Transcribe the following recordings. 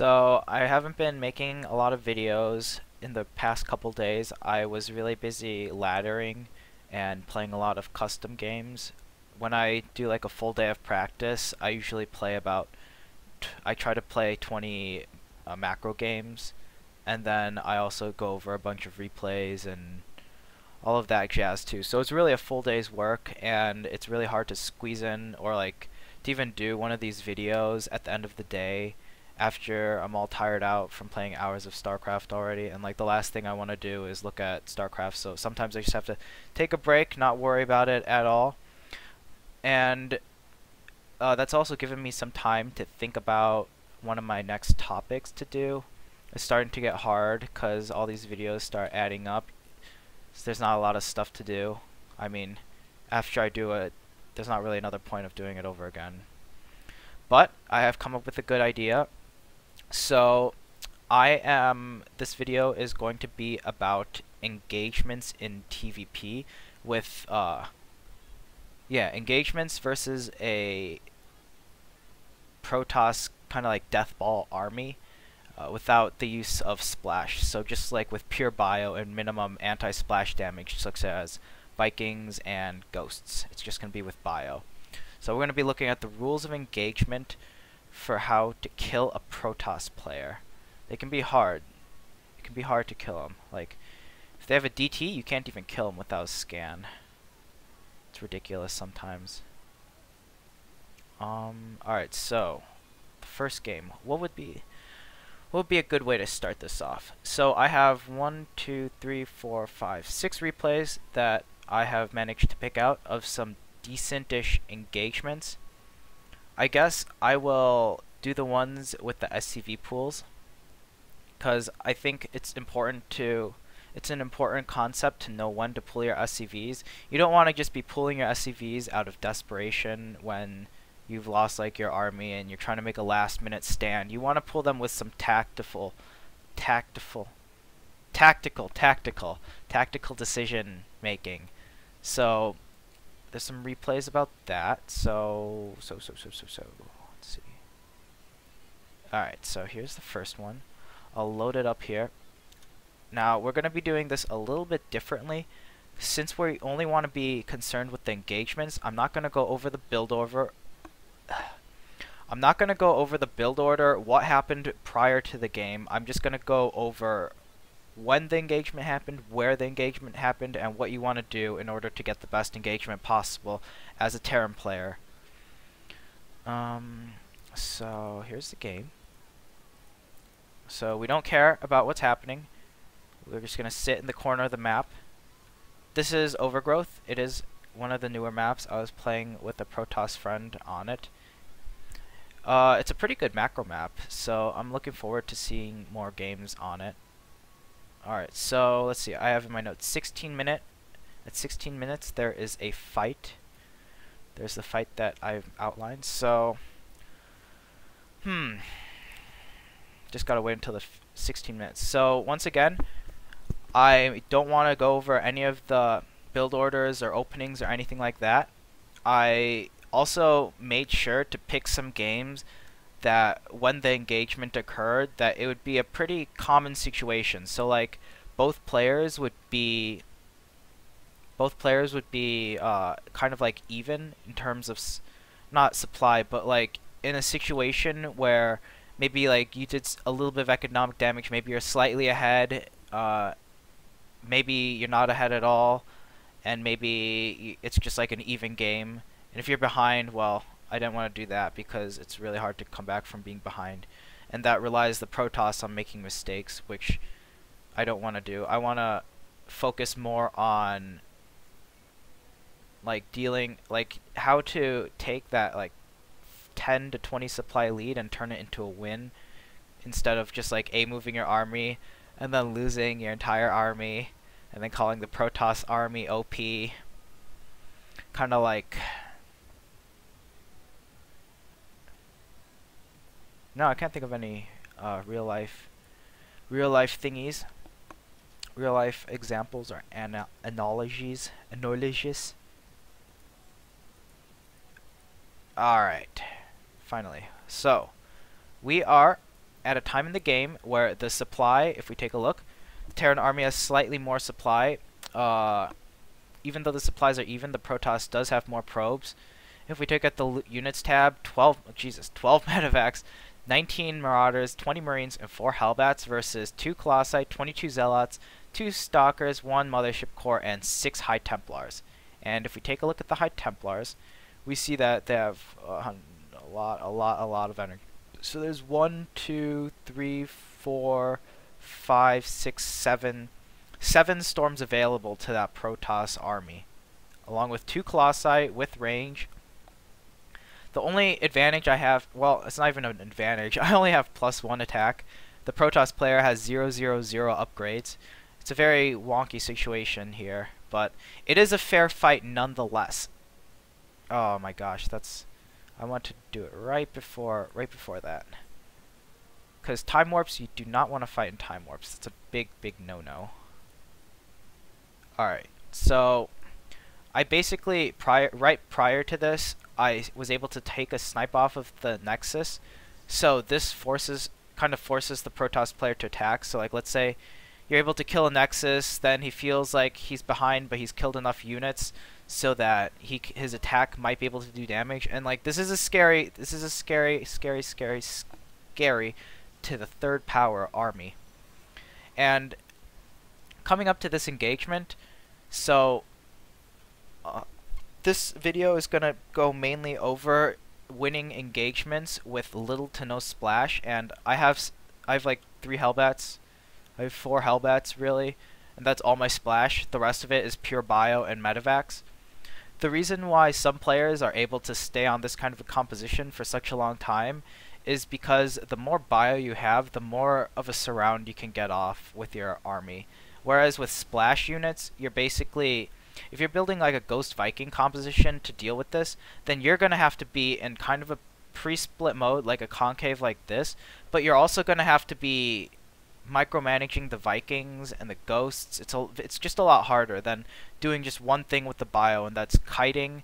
So I haven't been making a lot of videos in the past couple days. I was really busy laddering and playing a lot of custom games. When I do like a full day of practice, I usually play I try to play 20 macro games, and then I also go over a bunch of replays and all of that jazz too. So it's really a full day's work, and it's really hard to squeeze in or like to even do one of these videos at the end of the day after I'm all tired out from playing hours of StarCraft already. And like the last thing I want to do is look at StarCraft, so sometimes I just have to take a break, not worry about it at all. And that's also given me some time to think about one of my next topics to do. It's starting to get hard because all these videos start adding up. So there's not a lot of stuff to do. I mean, after I do it, there's not really another point of doing it over again. But I have come up with a good idea. So this video is going to be about engagements in TvP with engagements versus a Protoss kind of like deathball army without the use of splash. So just like with pure bio and minimum anti-splash damage, such as vikings and ghosts. It's just going to be with bio. So we're going to be looking at the rules of engagement for how to kill a Protoss player. They can be hard. It can be hard to kill them. Like, if they have a DT, you can't even kill them without a scan. It's ridiculous sometimes. Alright, so the first game. What would be a good way to start this off? So I have 1, 2, 3, 4, 5, 6 replays that I have managed to pick out of some decent-ish engagements. I guess I will do the ones with the SCV pools, because I think it's an important concept to know when to pull your SCVs. You don't want to just be pulling your SCVs out of desperation when you've lost like your army and you're trying to make a last minute stand. You want to pull them with some tactical decision making. So there's some replays about that. So let's see. Alright, so here's the first one. I'll load it up here. Now we're going to be doing this a little bit differently. Since we only want to be concerned with the engagements, I'm not going to go over the build order. What happened prior to the game. I'm just going to go over when the engagement happened, where the engagement happened, and what you want to do in order to get the best engagement possible as a Terran player. So here's the game. So we don't care about what's happening. We're just going to sit in the corner of the map. This is Overgrowth. It is one of the newer maps. I was playing with a Protoss friend on it. It's a pretty good macro map, so I'm looking forward to seeing more games on it. Alright, so let's see. I have in my notes 16 minute. At 16 minutes there is a fight. There's the fight that I've outlined. So just gotta wait until the 16 minutes. So once again, I don't want to go over any of the build orders or openings or anything like that. I also made sure to pick some games that when the engagement occurred, that it would be a pretty common situation. So like both players would be kind of like even in terms of not supply, but like in a situation where maybe like you did a little bit of economic damage, maybe you're slightly ahead, maybe you're not ahead at all, and maybe it's just like an even game. And if you're behind, well, I didn't want to do that because it's really hard to come back from being behind. And that relies the Protoss on making mistakes, which I don't want to do. I want to focus more on like how to take that like 10 to 20 supply lead and turn it into a win, instead of just like moving your army and then losing your entire army and then calling the Protoss army OP. Kind of like, no, I can't think of any real life thingies, real life examples or analogies. Alright, finally. So we are at a time in the game where the supply, if we take a look, the Terran army has slightly more supply. Even though the supplies are even, the Protoss does have more probes. If we take at the units tab, 12 medevacs, 19 marauders, 20 marines, and 4 hellbats versus 2 colossi, 22 zealots, 2 stalkers, 1 mothership core, and 6 high templars. And if we take a look at the high templars, we see that they have a lot of energy. So there's 1, 2, 3, 4, 5, 6, 7 storms available to that Protoss army, along with 2 colossi with range. The only advantage I have, well, it's not even an advantage, I only have +1 attack. The Protoss player has 0, 0, 0 upgrades. It's a very wonky situation here, but it is a fair fight nonetheless. Oh my gosh, I want to do it right before that. Because time warps, you do not want to fight in time warps. It's a big no-no. Alright, so I basically, right prior to this, I was able to take a snipe off of the Nexus. So this kind of forces the Protoss player to attack. So like, let's say you're able to kill a Nexus, then he feels like he's behind, but he's killed enough units so that his attack might be able to do damage. And like, this is a scary to the 3rd power army. And coming up to this engagement, so this video is gonna go mainly over winning engagements with little to no splash, and I have like 3 hellbats. I have 4 hellbats really, and that's all my splash. The rest of it is pure bio and medevacs. The reason why some players are able to stay on this kind of a composition for such a long time is because the more bio you have, the more of a surround you can get off with your army. Whereas with splash units, you're basically, if you're building like a Ghost Viking composition to deal with this, then you're going to have to be in kind of a pre-split mode, like a concave like this, but you're also going to have to be micromanaging the Vikings and the Ghosts. It's just a lot harder than doing just one thing with the bio, and that's kiting,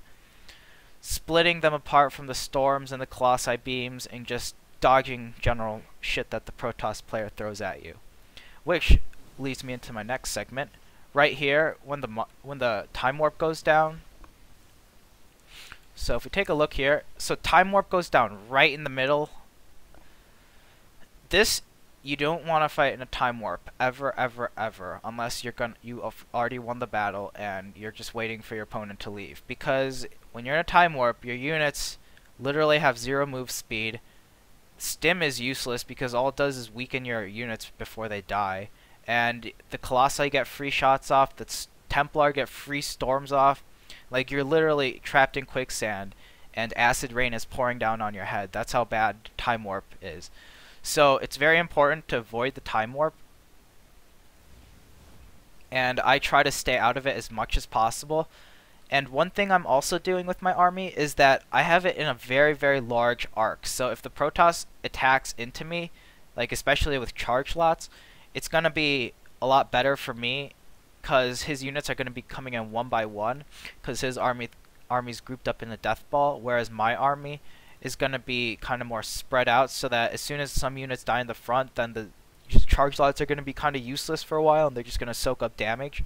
splitting them apart from the storms and the colossi beams, and just dodging general shit that the Protoss player throws at you. Which leads me into my next segment. Right here, when the time warp goes down. So if we take a look here, so time warp goes down right in the middle. This, you don't want to fight in a time warp ever, unless you have already won the battle and you're just waiting for your opponent to leave. Because when you're in a time warp, your units literally have 0 move speed. Stim is useless because all it does is weaken your units before they die. And the Colossi get free shots off, the Templar get free storms off. Like, you're literally trapped in quicksand, and acid rain is pouring down on your head. That's how bad time warp is. So it's very important to avoid the time warp. And I try to stay out of it as much as possible. And one thing I'm also doing with my army is that I have it in a very large arc. So if the Protoss attacks into me, like especially with charge lots, it's going to be a lot better for me because his units are going to be coming in 1 by 1 because his army's grouped up in a deathball, whereas my army is going to be kind of more spread out so that as soon as some units die in the front, then the charge lots are going to be kind of useless for a while and they're just going to soak up damage.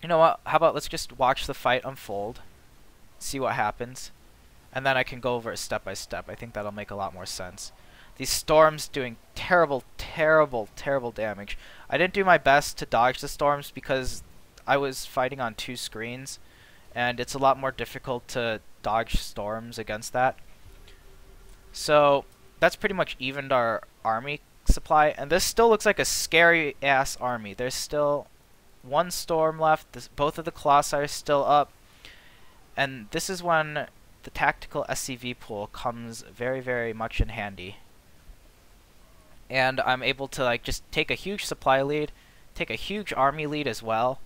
You know what, how about let's just watch the fight unfold, see what happens, and then I can go over it step by step. I think that'll make a lot more sense. These storms doing terrible damage. I didn't do my best to dodge the storms because I was fighting on 2 screens, and it's a lot more difficult to dodge storms against that. So that's pretty much evened our army supply, and this still looks like a scary ass army. There's still 1 storm left. Both of the colossi are still up, and this is when the tactical SCV pool comes very much in handy. And I'm able to like just take a huge supply lead, take a huge army lead as well,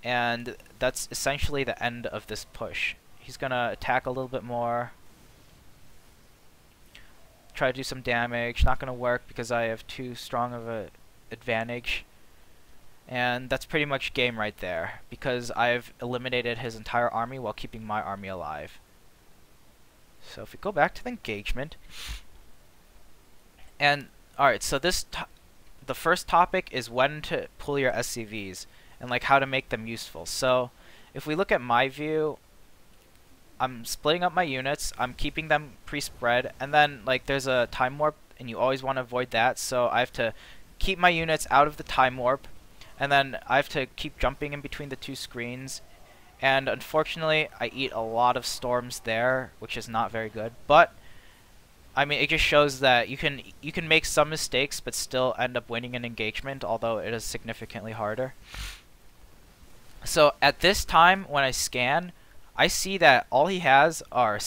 and that's essentially the end of this push. He's gonna attack a little bit more, try to do some damage. Not gonna work because I have too strong of a advantage, and that's pretty much game right there because I've eliminated his entire army while keeping my army alive. So if we go back to the engagement, And alright, so the first topic is when to pull your SCVs and like how to make them useful. So if we look at my view, I'm splitting up my units, I'm keeping them pre-spread, and then like there's a time warp and you always want to avoid that, so I have to keep my units out of the time warp, and then I have to keep jumping in between the two screens, and unfortunately I eat a lot of storms there, which is not very good. But I mean, it just shows that you can make some mistakes but still end up winning an engagement, although it is significantly harder. So at this time when I scan, I see that all he has are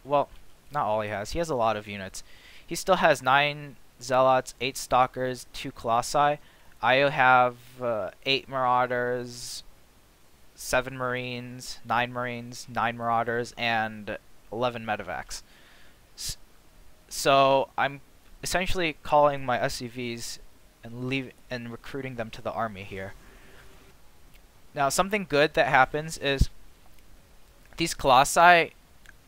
well, not all he has a lot of units. He still has 9 zealots, 8 stalkers, 2 colossi. I have 8 marauders, 7 marines, 9 marauders, and 11 medevacs. So I'm essentially calling my SCVs and recruiting them to the army here. Now something good that happens is these colossi,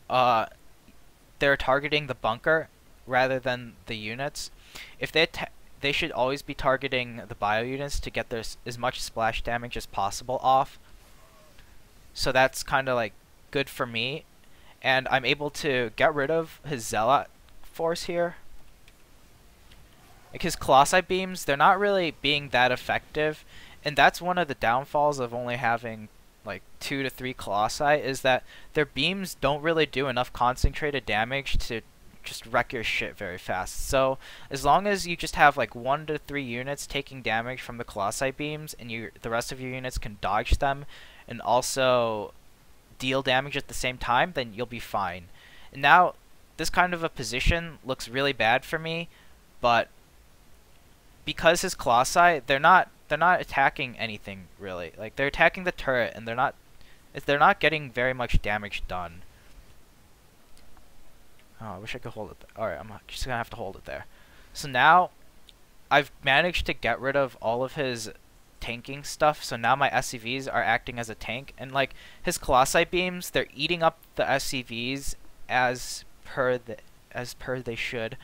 they're targeting the bunker rather than the units. If they should always be targeting the bio units to get their as much splash damage as possible off. So that's kind of like good for me, and I'm able to get rid of his zealot force here. Like his colossi beams, they're not really being that effective, and that's one of the downfalls of only having like 2 to 3 colossi, is that their beams don't really do enough concentrated damage to just wreck your shit very fast. So as long as you just have like 1 to 3 units taking damage from the colossi beams, and the rest of your units can dodge them and also deal damage at the same time, then you'll be fine. And now this kind of a position looks really bad for me, but because his colossi, they're not attacking anything really. Like they're attacking the turret, and they're not getting very much damage done. Oh, I wish I could hold it there. Alright, I'm just gonna have to hold it there. So now I've managed to get rid of all of his tanking stuff, so now my SCVs are acting as a tank, and like his colossi beams, they're eating up the SCVs as per they should,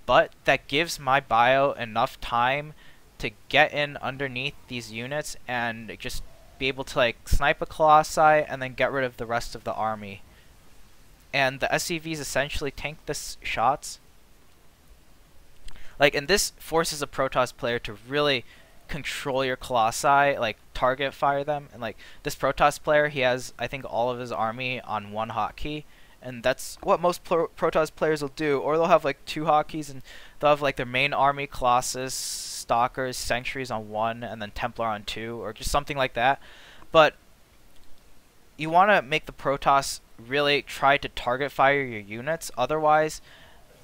but that gives my bio enough time to get in underneath these units and just be able to like snipe a colossi and then get rid of the rest of the army. And the SCVs essentially tank the shots. Like, and this forces a Protoss player to really control your colossi, like target fire them. And like this Protoss player, he has I think all of his army on 1 hotkey, and that's what most Protoss players will do. Or they'll have like 2 hotkeys, and they'll have like their main army, Colossus, Stalkers, Sentries on 1, and then Templar on 2, or just something like that. But you want to make the Protoss really try to target fire your units, otherwise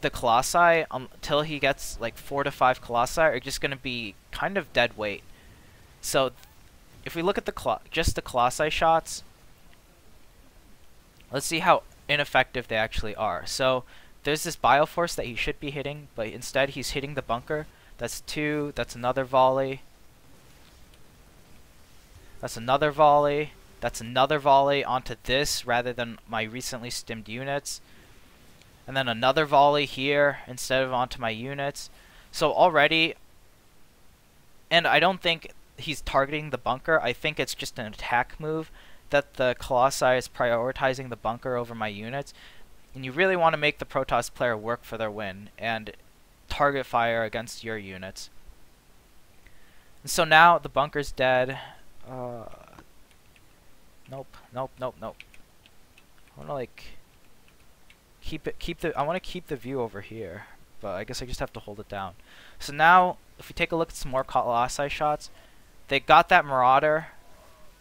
the Colossi, until he gets like 4 to 5 Colossi, are just going to be kind of dead weight. So if we look at just the Colossi shots, let's see how ineffective they actually are. So there's this Bioforce that he should be hitting, but instead he's hitting the bunker. That's 2, that's another volley. That's another volley. That's another volley onto this rather than my recently stimmed units. And then another volley here instead of onto my units. So already, and I don't think he's targeting the bunker. I think it's just an attack move that the Colossi is prioritizing the bunker over my units. And you really want to make the Protoss player work for their win and target fire against your units. And so now the bunker's dead. Nope. I want to like I want to keep the view over here, but I guess I just have to hold it down. So now if we take a look at some more Colossi shots, they got that Marauder,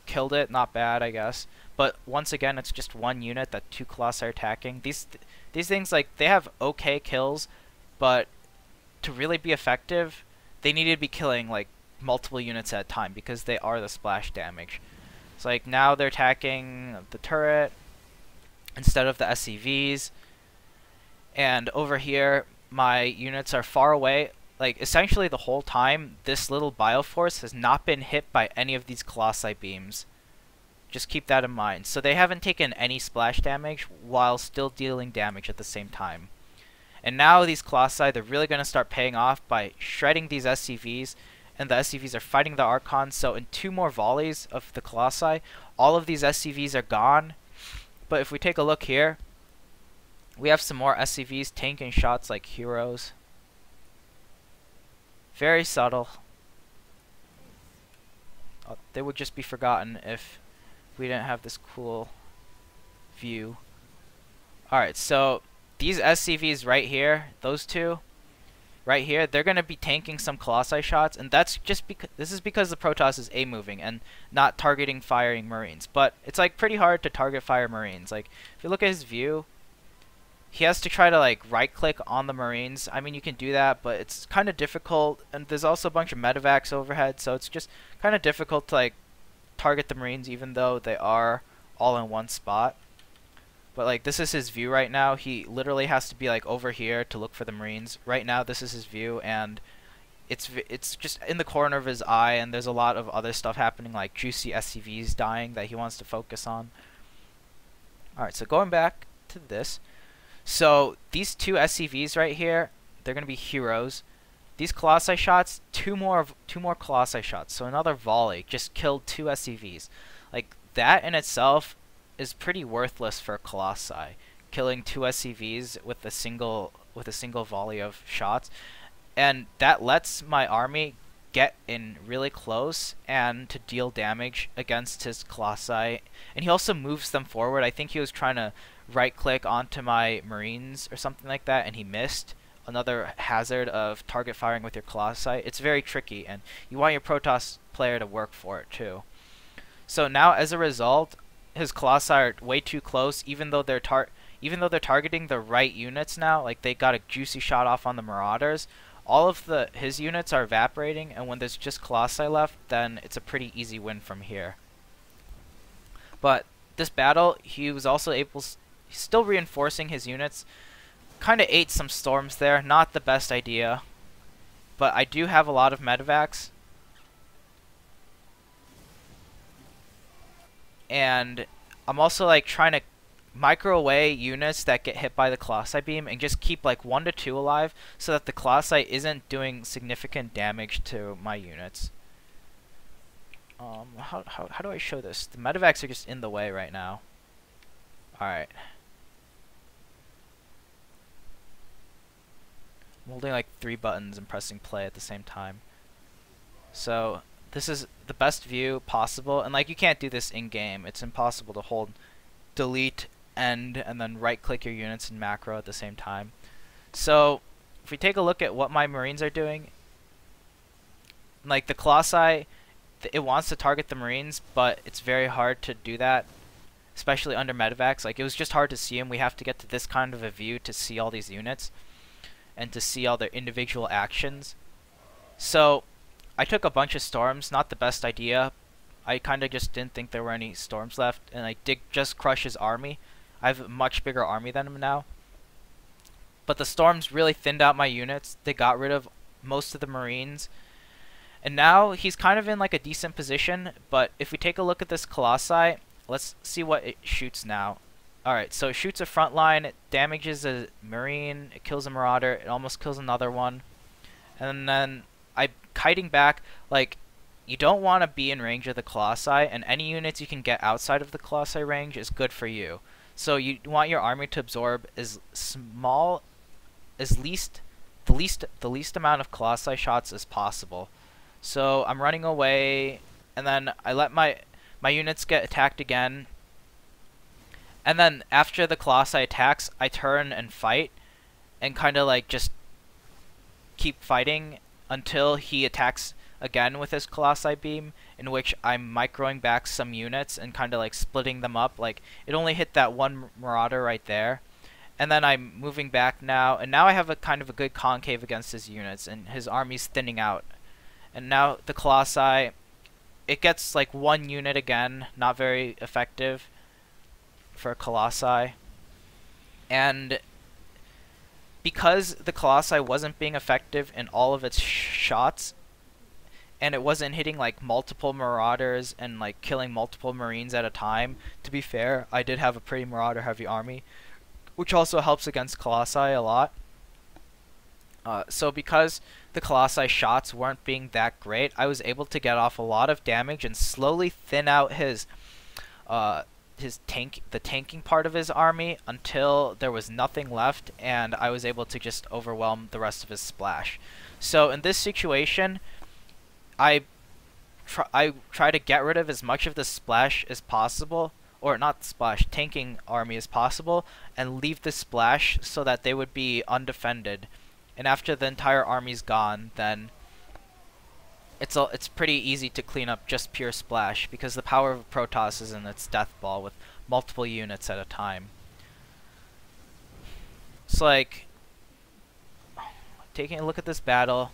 killed it, not bad I guess. But once again, it's just 1 unit that 2 Colossi are attacking. These things, like, they have okay kills, but to really be effective, they need to be killing like multiple units at a time because they are the splash damage. So like now they're attacking the turret instead of the SCVs, and over here my units are far away. Like essentially the whole time this little Bioforce has not been hit by any of these Colossi beams. Just keep that in mind. So they haven't taken any splash damage while still dealing damage at the same time. And now these Colossi, they're really going to start paying off by shredding these SCVs, and the SCVs are fighting the Archons. So in 2 more volleys of the Colossi, all of these SCVs are gone. But if we take a look here, we have some more SCVs tanking shots like heroes. Very subtle. They would just be forgotten if we didn't have this cool view. Alright, so these SCVs right here, those 2 right here, they're going to be tanking some Colossi shots, and that's just because this is because the Protoss is A-moving and not targeting firing Marines. But it's like pretty hard to target fire Marines. Like if you look at his view, he has to try to like right click on the Marines. I mean, you can do that, but it's kind of difficult, and there's also a bunch of medevacs overhead, so it's just kind of difficult to like target the Marines even though they are all in one spot. But like this is his view right now. He literally has to be like over here to look for the Marines. Right now this is his view, and it's just in the corner of his eye, and there's a lot of other stuff happening like juicy SCVs dying that he wants to focus on. Alright, so going back to this. So these 2 SCVs right here, they're going to be heroes. These Colossi shots, 2 more Colossi shots. So another volley just killed 2 SCVs. Like that in itself is pretty worthless for Colossi. Killing 2 SCVs with a single volley of shots, and that lets my army get in really close and to deal damage against his Colossi. And he also moves them forward. I think he was trying to right click onto my Marines or something like that, and he missed. Another hazard of target firing with your Colossi. It's very tricky, and you want your Protoss player to work for it too. So now as a result, his Colossi are way too close, even though they're targeting the right units now. Like they got a juicy shot off on the Marauders. All of his units are evaporating, and when there's just Colossi left, then it's a pretty easy win from here. But this battle, he was also still reinforcing his units. Kind of ate some storms there. Not the best idea. But I do have a lot of medevacs. And I'm also like trying to micro away units that get hit by the Colossi beam and just keep like 1 to 2 alive so that the Colossi isn't doing significant damage to my units. How do I show this? The medevacs are just in the way right now. Alright. I'm holding like 3 buttons and pressing play at the same time. So this is the best view possible, and like you can't do this in game. It's impossible to hold delete end and then right click your units in macro at the same time. So if we take a look at what my Marines are doing, like the Colossi, it wants to target the Marines, but it's very hard to do that, especially under medevacs. Like it was just hard to see them. We have to get to this kind of a view to see all these units and to see all their individual actions. So I took a bunch of storms. Not the best idea. I kind of just didn't think there were any storms left, and I did just crush his army. I have a much bigger army than him now. But the storms really thinned out my units. They got rid of most of the Marines. And now he's kind of in like a decent position, but if we take a look at this Colossi, let's see what it shoots now. Alright, so it shoots a front line, it damages a Marine, it kills a Marauder, it almost kills another one. And then I'm kiting back. Like, you don't want to be in range of the Colossi, and any units you can get outside of the Colossi range is good for you. So you want your army to absorb as small, the least amount of Colossi shots as possible. So I'm running away, and then I let my units get attacked again. And then after the Colossi attacks, I turn and fight, and kind of like just keep fighting until he attacks again with his Colossi beam, in which I'm microing back some units and kind of like splitting them up. Like it only hit that one Marauder right there. And then I'm moving back now, and now I have a kind of a good concave against his units, and his army's thinning out. And now the Colossi, it gets like 1 unit again, not very effective for Colossi. And because the Colossi wasn't being effective in all of its shots, and it wasn't hitting like multiple Marauders and like killing multiple Marines at a time, to be fair, I did have a pretty Marauder heavy army, which also helps against Colossi a lot. So because the Colossi shots weren't being that great, I was able to get off a lot of damage and slowly thin out uh, the tanking part of his army until there was nothing left, and I was able to just overwhelm the rest of his splash. So in this situation, I try to get rid of as much of the splash as possible, or not splash, tanking army as possible, and leave the splash so that they would be undefended. And after the entire army's gone, then it's pretty easy to clean up just pure splash, because the power of Protoss is in its Deathball with multiple units at a time. It's like, taking a look at this battle.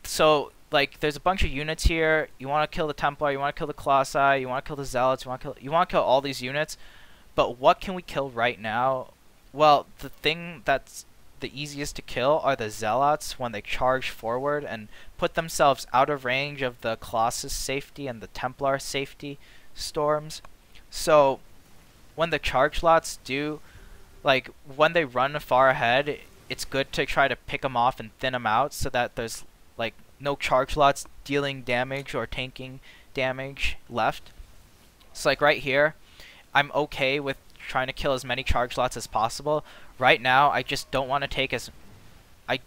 So, like, there's a bunch of units here. You want to kill the Templar, you want to kill the Colossi, you want to kill the Zealots, you want to kill all these units. But what can we kill right now? Well, the thing that's the easiest to kill are the Zealots when they charge forward and put themselves out of range of the Colossus safety and the Templar safety storms. So when the charge lots do, like, when they run far ahead, it's good to try to pick them off and thin them out so that there's, like, no charge lots dealing damage or tanking damage left. So, like, right here, I'm okay with trying to kill as many charge lots as possible. Right now, I just don't want to take I'm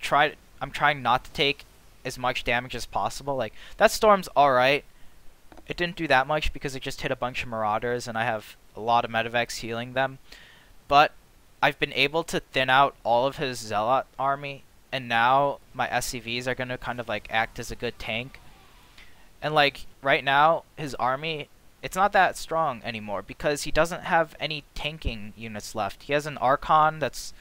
trying not to take as much damage as possible. Like, that storm's alright. It didn't do that much because it just hit a bunch of Marauders, and I have a lot of medevacs healing them. But I've been able to thin out all of his Zealot army, and now my SCVs are going to kind of, like, act as a good tank. And, like, right now, his army, it's not that strong anymore because he doesn't have any tanking units left. He has an Archon that's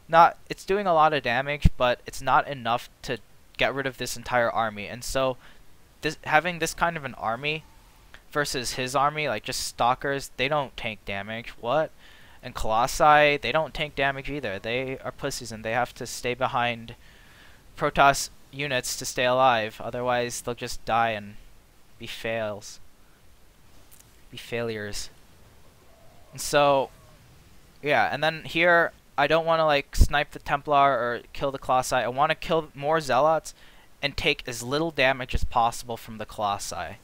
not, it's doing a lot of damage, but it's not enough to get rid of this entire army. And so having this kind of an army versus his army, like just Stalkers, they don't tank damage. What? And Colossi, they don't tank damage either. They are pussies and they have to stay behind Protoss units to stay alive. Otherwise, they'll just die and be failures. And so, yeah, and then here, I don't want to, like, snipe the Templar or kill the Colossi. I want to kill more Zealots and take as little damage as possible from the Colossi.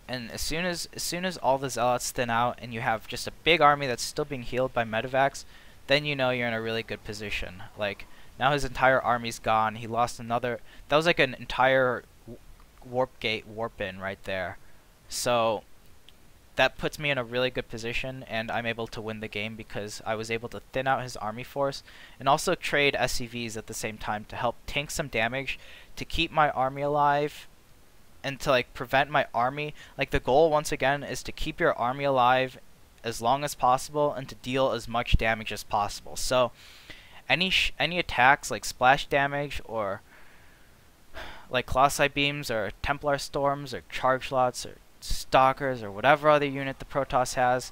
And as soon as all the Zealots thin out and you have just a big army that's still being healed by medevacs, then you know you're in a really good position. Like, now his entire army's gone. He lost another. That was like an entire warp gate warp in right there. So that puts me in a really good position, and I'm able to win the game because I was able to thin out his army force and also trade SCVs at the same time to help tank some damage to keep my army alive and to, like, prevent my army. Like, the goal once again is to keep your army alive as long as possible and to deal as much damage as possible. So any attacks like splash damage or like Colossi beams or Templar storms or charge lots or Stalkers or whatever other unit the Protoss has,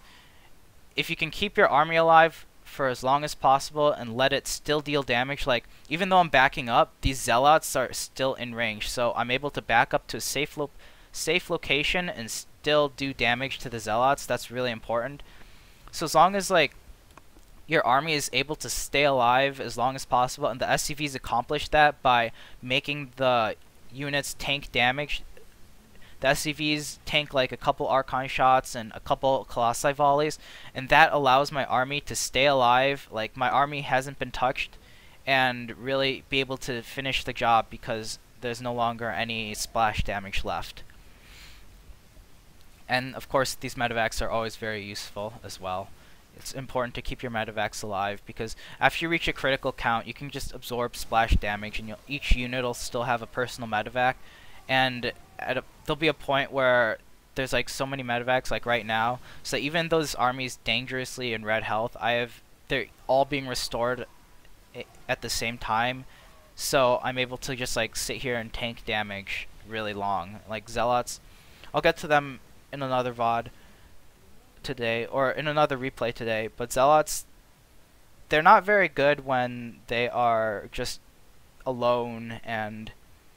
if you can keep your army alive for as long as possible and let it still deal damage, like, even though I'm backing up, these Zealots are still in range, so I'm able to back up to a safe location and still do damage to the Zealots. That's really important. So as long as, like, your army is able to stay alive as long as possible, and the SCVs accomplish that by making the units tank damage. The SCVs tank like a couple Archon shots and a couple Colossi volleys, and that allows my army to stay alive, like my army hasn't been touched, and really be able to finish the job because there's no longer any splash damage left. And of course these medevacs are always very useful as well. It's important to keep your medevacs alive because after you reach a critical count, you can just absorb splash damage, and each unit will still have a personal medevac. And there'll be a point where there's like so many medevacs, like right now, so even though this army's dangerously in red health, they're all being restored at the same time. So I'm able to just like sit here and tank damage really long. Like Zealots, I'll get to them in another VOD today, or in another replay today, but Zealots, they're not very good when they are just alone and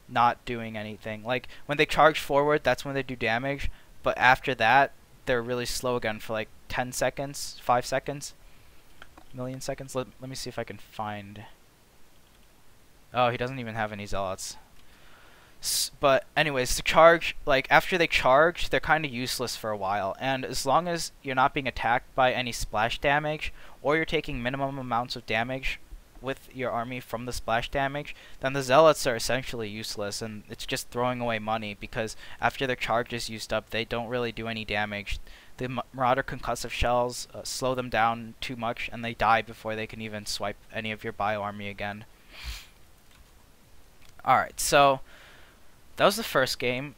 not doing anything. Like, when they charge forward, that's when they do damage, but after that, they're really slow again for like 10 seconds, 5 seconds, million seconds. Let me see if I can find. Oh, he doesn't even have any zealots. But anyways, the charge, like after they charge, they're kind of useless for a while, and as long as you're not being attacked by any splash damage, or you're taking minimum amounts of damage with your army from the splash damage, then the zealots are essentially useless, and it's just throwing away money, because after their charge is used up, they don't really do any damage. The Marauder concussive shells slow them down too much, and they die before they can even swipe any of your bio army again. Alright, so that was the first game,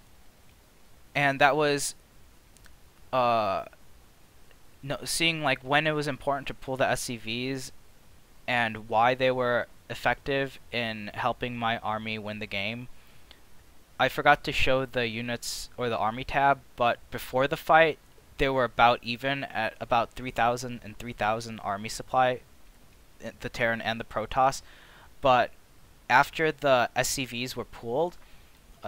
and that was seeing like when it was important to pull the SCVs and why they were effective in helping my army win the game. I forgot to show the units or the army tab, but before the fight they were about even at about 3,000 and 3,000 army supply, the Terran and the Protoss, but after the SCVs were pulled,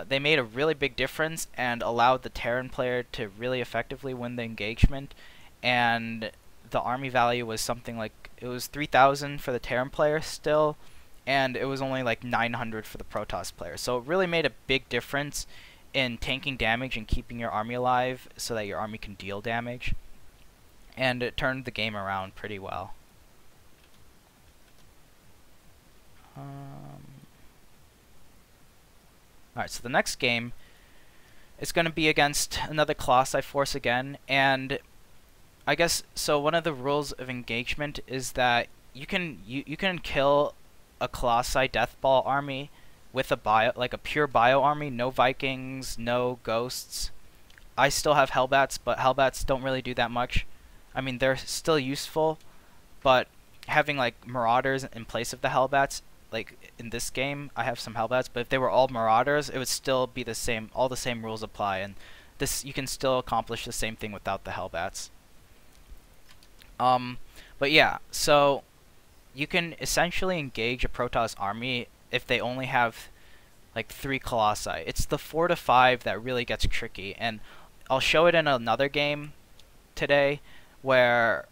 they made a really big difference and allowed the Terran player to really effectively win the engagement, and the army value was something like, it was 3,000 for the Terran player still, and it was only like 900 for the Protoss player. So it really made a big difference in tanking damage and keeping your army alive so that your army can deal damage, and it turned the game around pretty well. Alright, so the next game is going to be against another Colossi force again, and I guess, so one of the rules of engagement is that you can kill a Colossi Deathball army with a bio, like a pure bio army, no Vikings, no ghosts. I still have Hellbats, but Hellbats don't really do that much. I mean, they're still useful, but having like Marauders in place of the Hellbats, like in this game, I have some Hellbats, but if they were all Marauders, it would still be the same. All the same rules apply, and this, you can still accomplish the same thing without the Hellbats. But yeah, so you can essentially engage a Protoss army if they only have like 3 Colossi. It's the 4 to 5 that really gets tricky, and I'll show it in another game today where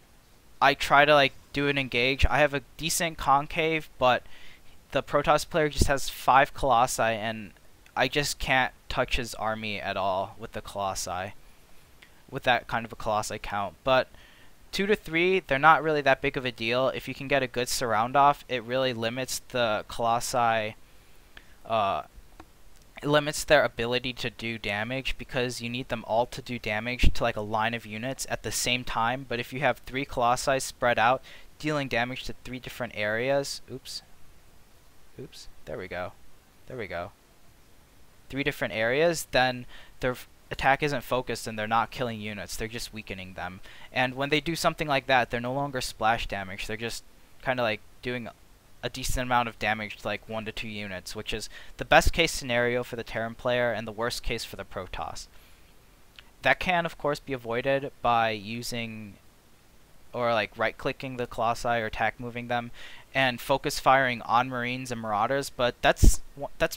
I try to like do an engage. I have a decent concave, but the Protoss player just has 5 Colossi, and I just can't touch his army at all with the Colossi, with that kind of a Colossi count. But 2 to 3, they're not really that big of a deal. If you can get a good surround off, it really limits the Colossi, it limits their ability to do damage, because you need them all to do damage to like a line of units at the same time. But if you have 3 Colossi spread out, dealing damage to 3 different areas, oops, there we go, 3 different areas, then their attack isn't focused and they're not killing units, they're just weakening them. And when they do something like that, they're no longer splash damage, they're just kind of like doing a decent amount of damage to like 1 to 2 units, which is the best case scenario for the Terran player and the worst case for the Protoss. That can of course be avoided by using, or like right clicking the Colossi or attack moving them and focus firing on Marines and Marauders, but that's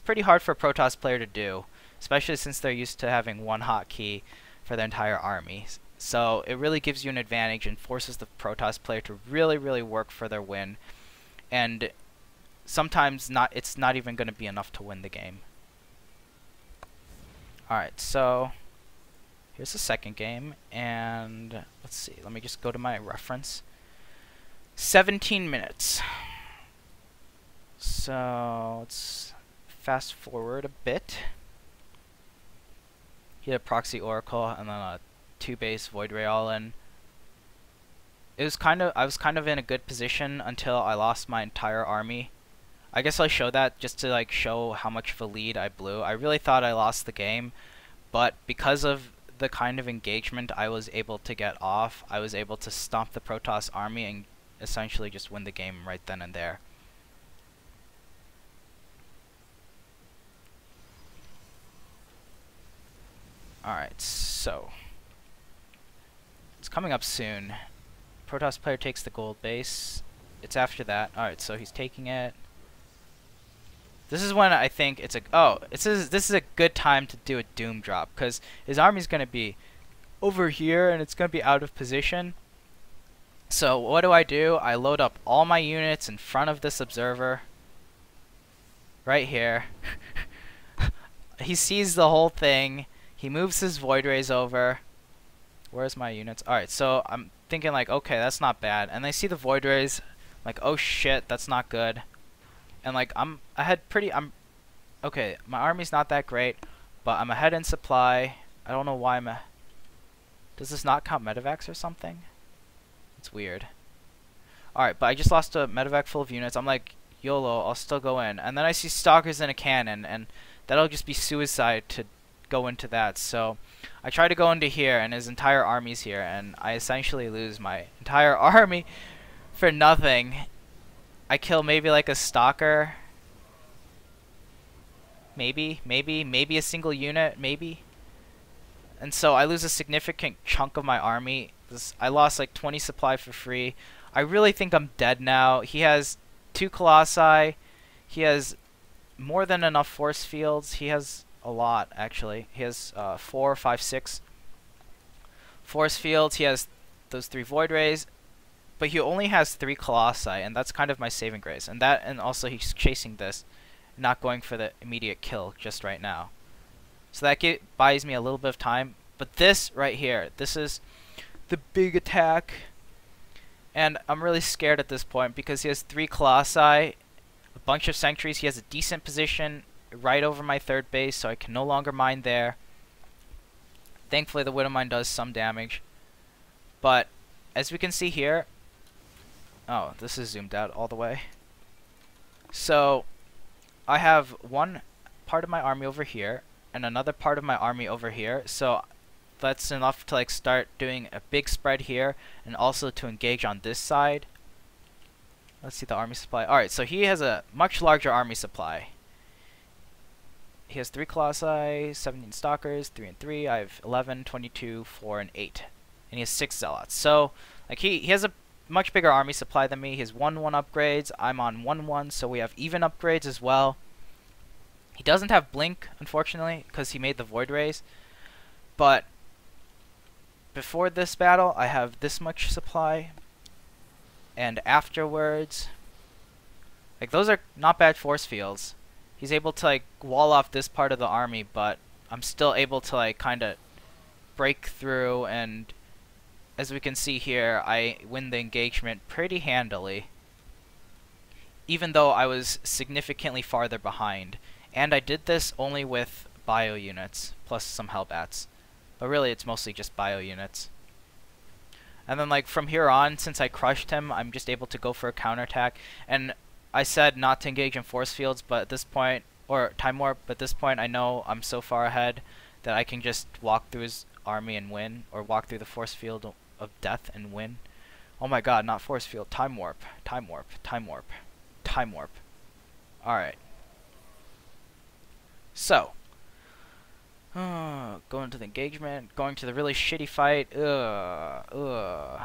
pretty hard for a Protoss player to do, especially since they're used to having one hotkey for their entire army. So it really gives you an advantage and forces the Protoss player to really work for their win, and sometimes it's not even going to be enough to win the game. Alright, so here's the second game, and let's see, let me just go to my reference. 17 minutes. So let's fast forward a bit. He had a proxy oracle and then a 2-base void ray all in. I was kind of in a good position until I lost my entire army. I guess I'll show that just to like show how much of a lead I blew. I really thought I lost the game, but because of the kind of engagement I was able to get off, I was able to stomp the Protoss army and essentially just win the game right then and there. Alright, so it's coming up soon. Protoss player takes the gold base. It's after that. Alright, so he's taking it. This is when I think it's this is a good time to do a doom drop, because his army's going to be over here and it's going to be out of position. So what do? I load up all my units in front of this observer. Right here. He sees the whole thing. He moves his void rays over. Where's my units? Alright, so I'm thinking like, okay, that's not bad. And I see the void rays. Like, oh shit, that's not good. And like, I'm okay, my army's not that great, but I'm ahead in supply. I don't know why does this not count medevacs or something? It's weird. Alright, but I just lost a medevac full of units. I'm like, YOLO, I'll still go in. And then I see stalkers in a cannon, and that'll just be suicide to go into that. So I try to go into here, and his entire army's here, and I essentially lose my entire army for nothing. I kill maybe like a stalker. Maybe a single unit, maybe. And so I lose a significant chunk of my army. I lost like 20 supply for free. I really think I'm dead now. He has 2 colossi. He has more than enough force fields. He has a lot, actually. He has 4, 5, 6 force fields. He has those 3 void rays. But he only has 3 colossi, and that's kind of my saving grace. And also he's chasing this, not going for the immediate kill just right now. So that buys me a little bit of time. But this right here, this is the big attack. And I'm really scared at this point because he has 3 colossi, a bunch of sentries. He has a decent position right over my 3rd base, so I can no longer mine there. Thankfully, the Widow Mine does some damage. But as we can see here, oh, this is zoomed out all the way. So I have one part of my army over here and another part of my army over here. So that's enough to like start doing a big spread here and also to engage on this side. Let's see the army supply. Alright, so he has a much larger army supply. He has 3 colossi, 17 stalkers, 3 and 3. I have 11, 22, 4, and 8. And he has 6 zealots. So like he has a much bigger army supply than me. He has 1-1 upgrades. I'm on 1-1, so we have even upgrades as well. He doesn't have blink, unfortunately, because he made the void rays. But before this battle, I have this much supply. And afterwards, like those are not bad force fields. He's able to like wall off this part of the army, but I'm still able to like kind of break through, and as we can see here, I win the engagement pretty handily, even though I was significantly farther behind. And I did this only with bio units, plus some Hellbats. But really, it's mostly just bio units. And then like from here on, since I crushed him, I'm just able to go for a counterattack. And I said not to engage in force fields, but at this point, or time warp, but at this point I know I'm so far ahead that I can just walk through his army and win, or walk through the force field of death and win. Oh my god, not force field, time warp, time warp, time warp, time warp. Alright. So, going to the engagement, going to the really shitty fight. Look,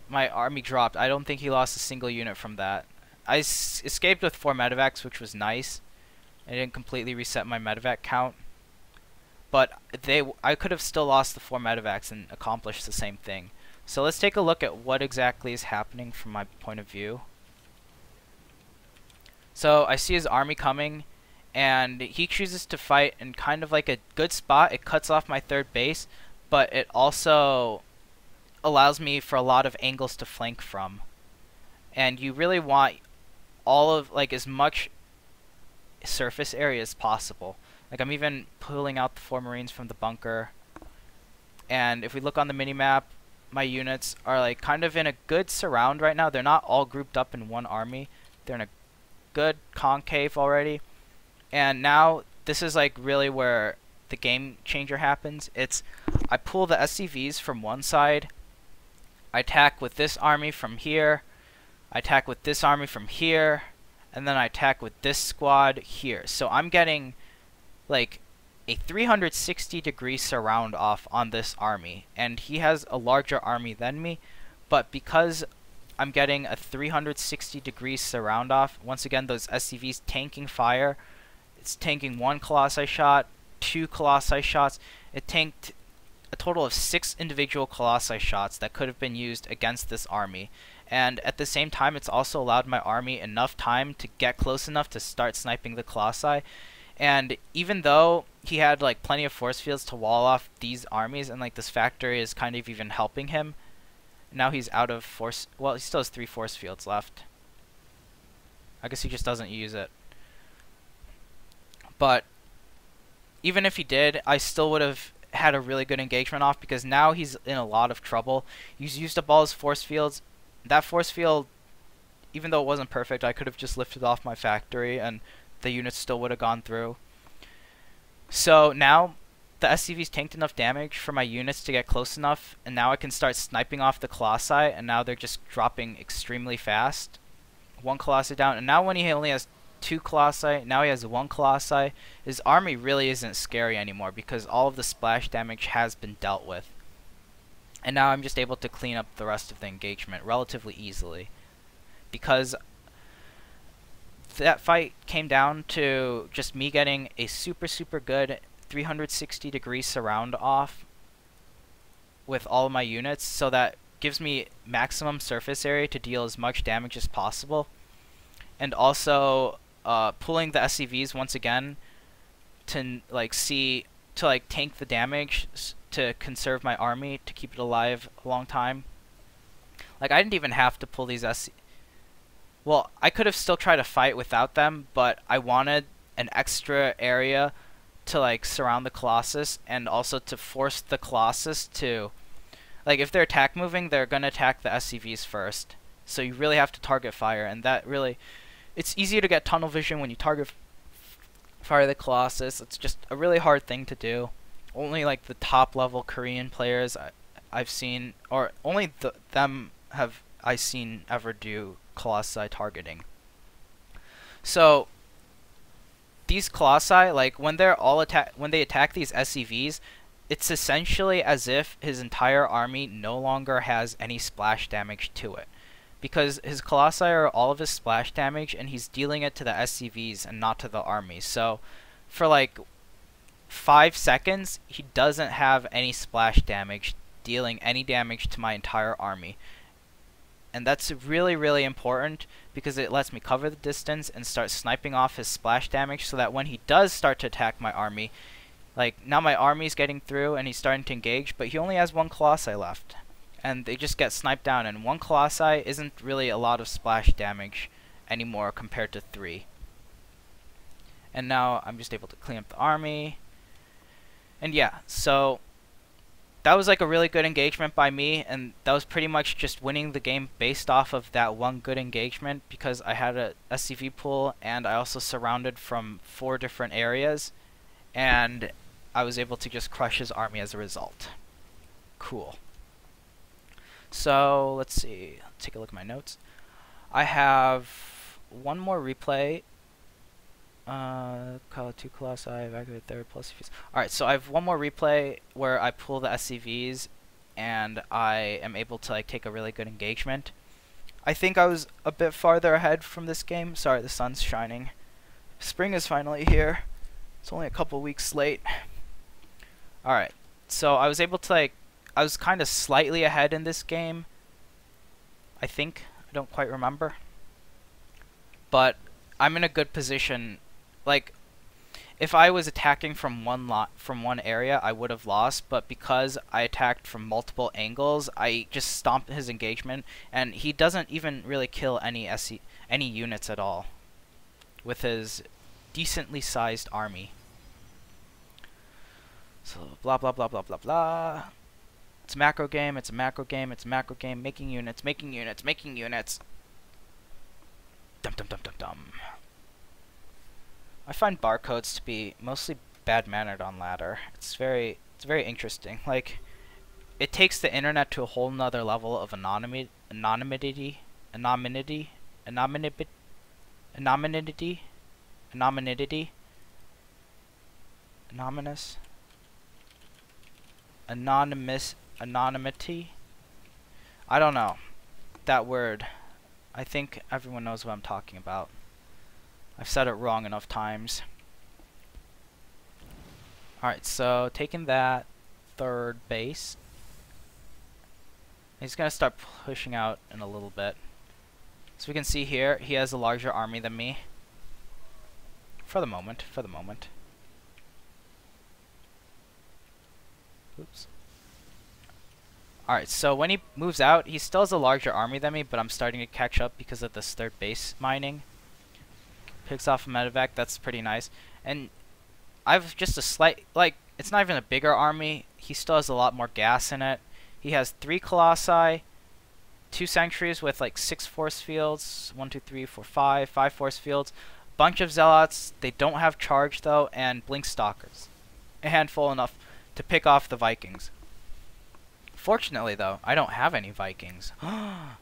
my army dropped. I don't think he lost a single unit from that. I escaped with 4 medevacs, which was nice. I didn't completely reset my medevac count. But I could have still lost the 4 medevacs and accomplished the same thing. So let's take a look at what exactly is happening from my point of view. So I see his army coming, and he chooses to fight in kind of like a good spot. It cuts off my 3rd base, but it also allows me for a lot of angles to flank from. And you really want all of like as much surface area as possible. Like I'm even pulling out the 4 Marines from the bunker. And if we look on the minimap, my units are like kind of in a good surround right now. They're not all grouped up in one army. They're in a good concave already. And now this is like really where the game changer happens. I pull the SCVs from one side. I attack with this army from here. I attack with this army from here. And then I attack with this squad here. So I'm getting like a 360-degree surround off on this army. And he has a larger army than me. But because I'm getting a 360-degree surround off, once again, those SCVs tanking fire. It's tanking 1 Colossi shot, 2 Colossi shots. It tanked a total of 6 individual Colossi shots that could have been used against this army. And at the same time, it's also allowed my army enough time to get close enough to start sniping the Colossi. And even though he had like plenty of force fields to wall off these armies, and like this factory is kind of even helping him, now he's out of force. Well, he still has 3 force fields left. I guess he just doesn't use it. But even if he did, I still would have had a really good engagement off, because now he's in a lot of trouble. He's used up all his force fields. That force field, even though it wasn't perfect, I could have just lifted off my factory and the units still would have gone through. So now the SCV's tanked enough damage for my units to get close enough, and now I can start sniping off the Colossi, and now they're just dropping extremely fast. 1 Colossi down, and now when he only has 2 Colossi, now he has 1 Colossi, his army really isn't scary anymore because all of the splash damage has been dealt with. And now I'm just able to clean up the rest of the engagement relatively easily, because that fight came down to just me getting a super good 360 degree surround off with all of my units, so that gives me maximum surface area to deal as much damage as possible. And also pulling the SCVs once again to tank the damage to conserve my army, to keep it alive a long time. Like, I didn't even have to pull these Well, I could have still tried to fight without them, but I wanted an extra area to like surround the Colossus, and also to force the Colossus to, like, if they're attack moving, they're gonna attack the SCVs first. So you really have to target fire, and that really, it's easier to get tunnel vision when you target fire the Colossus. It's just a really hard thing to do. Only like the top level Korean players I've seen, or only them have I seen ever do Colossi targeting. So these Colossi, like when they attack these SCVs, it's essentially as if his entire army no longer has any splash damage to it, because his Colossi are all of his splash damage, and he's dealing it to the SCVs and not to the army. So for like 5 seconds, he doesn't have any splash damage, dealing any damage to my entire army. And that's really important, because it lets me cover the distance and start sniping off his splash damage, so that when he does start to attack my army, like now my army's getting through and he's starting to engage, but he only has 1 Colossi left, and they just get sniped down, and 1 Colossi isn't really a lot of splash damage anymore compared to 3. And now I'm just able to clean up the army. And yeah, so that was like a really good engagement by me, and that was pretty much just winning the game based off of that one good engagement, because I had a SCV pool and I also surrounded from 4 different areas, and I was able to just crush his army as a result. Cool. So let's see, take a look at my notes. I have one more replay. Call 2 Colossi, evacuate 3rd plus. Alright, so I have one more replay where I pull the SCVs and I am able to like take a really good engagement. I think I was a bit farther ahead from this game. Sorry, the sun's shining. Spring is finally here. It's only a couple weeks late. Alright, so I was able to like, I was kind of slightly ahead in this game, I think. I don't quite remember. But I'm in a good position. Like, if I was attacking from one area, I would have lost, but because I attacked from multiple angles, I just stomped his engagement, and he doesn't even really kill any units at all with his decently sized army. So blah blah blah blah blah blah. It's a macro game, it's a macro game, it's a macro game, making units, making units, making units. Dum dum dum dum dum. I find barcodes to be mostly bad-mannered on ladder. It's very interesting. Like, it takes the internet to a whole nother level of anonymity, anonymity. I don't know that word. I think everyone knows what I'm talking about. I've said it wrong enough times. Alright, so taking that, third base. He's gonna start pushing out in a little bit. So we can see here, he has a larger army than me. For the moment, Oops. Alright, so when he moves out, he still has a larger army than me, but I'm starting to catch up because of this third base mining. Picks off a medevac, that's pretty nice. And I've just a slight, like, it's not even a bigger army. He still has a lot more gas in it. He has 3 Colossi, 2 Sanctuaries with like 6 force fields, 1, 2, 3, 4, 5 force fields, bunch of Zealots, they don't have charge though, and Blink Stalkers. A handful enough to pick off the Vikings. Fortunately though, I don't have any Vikings.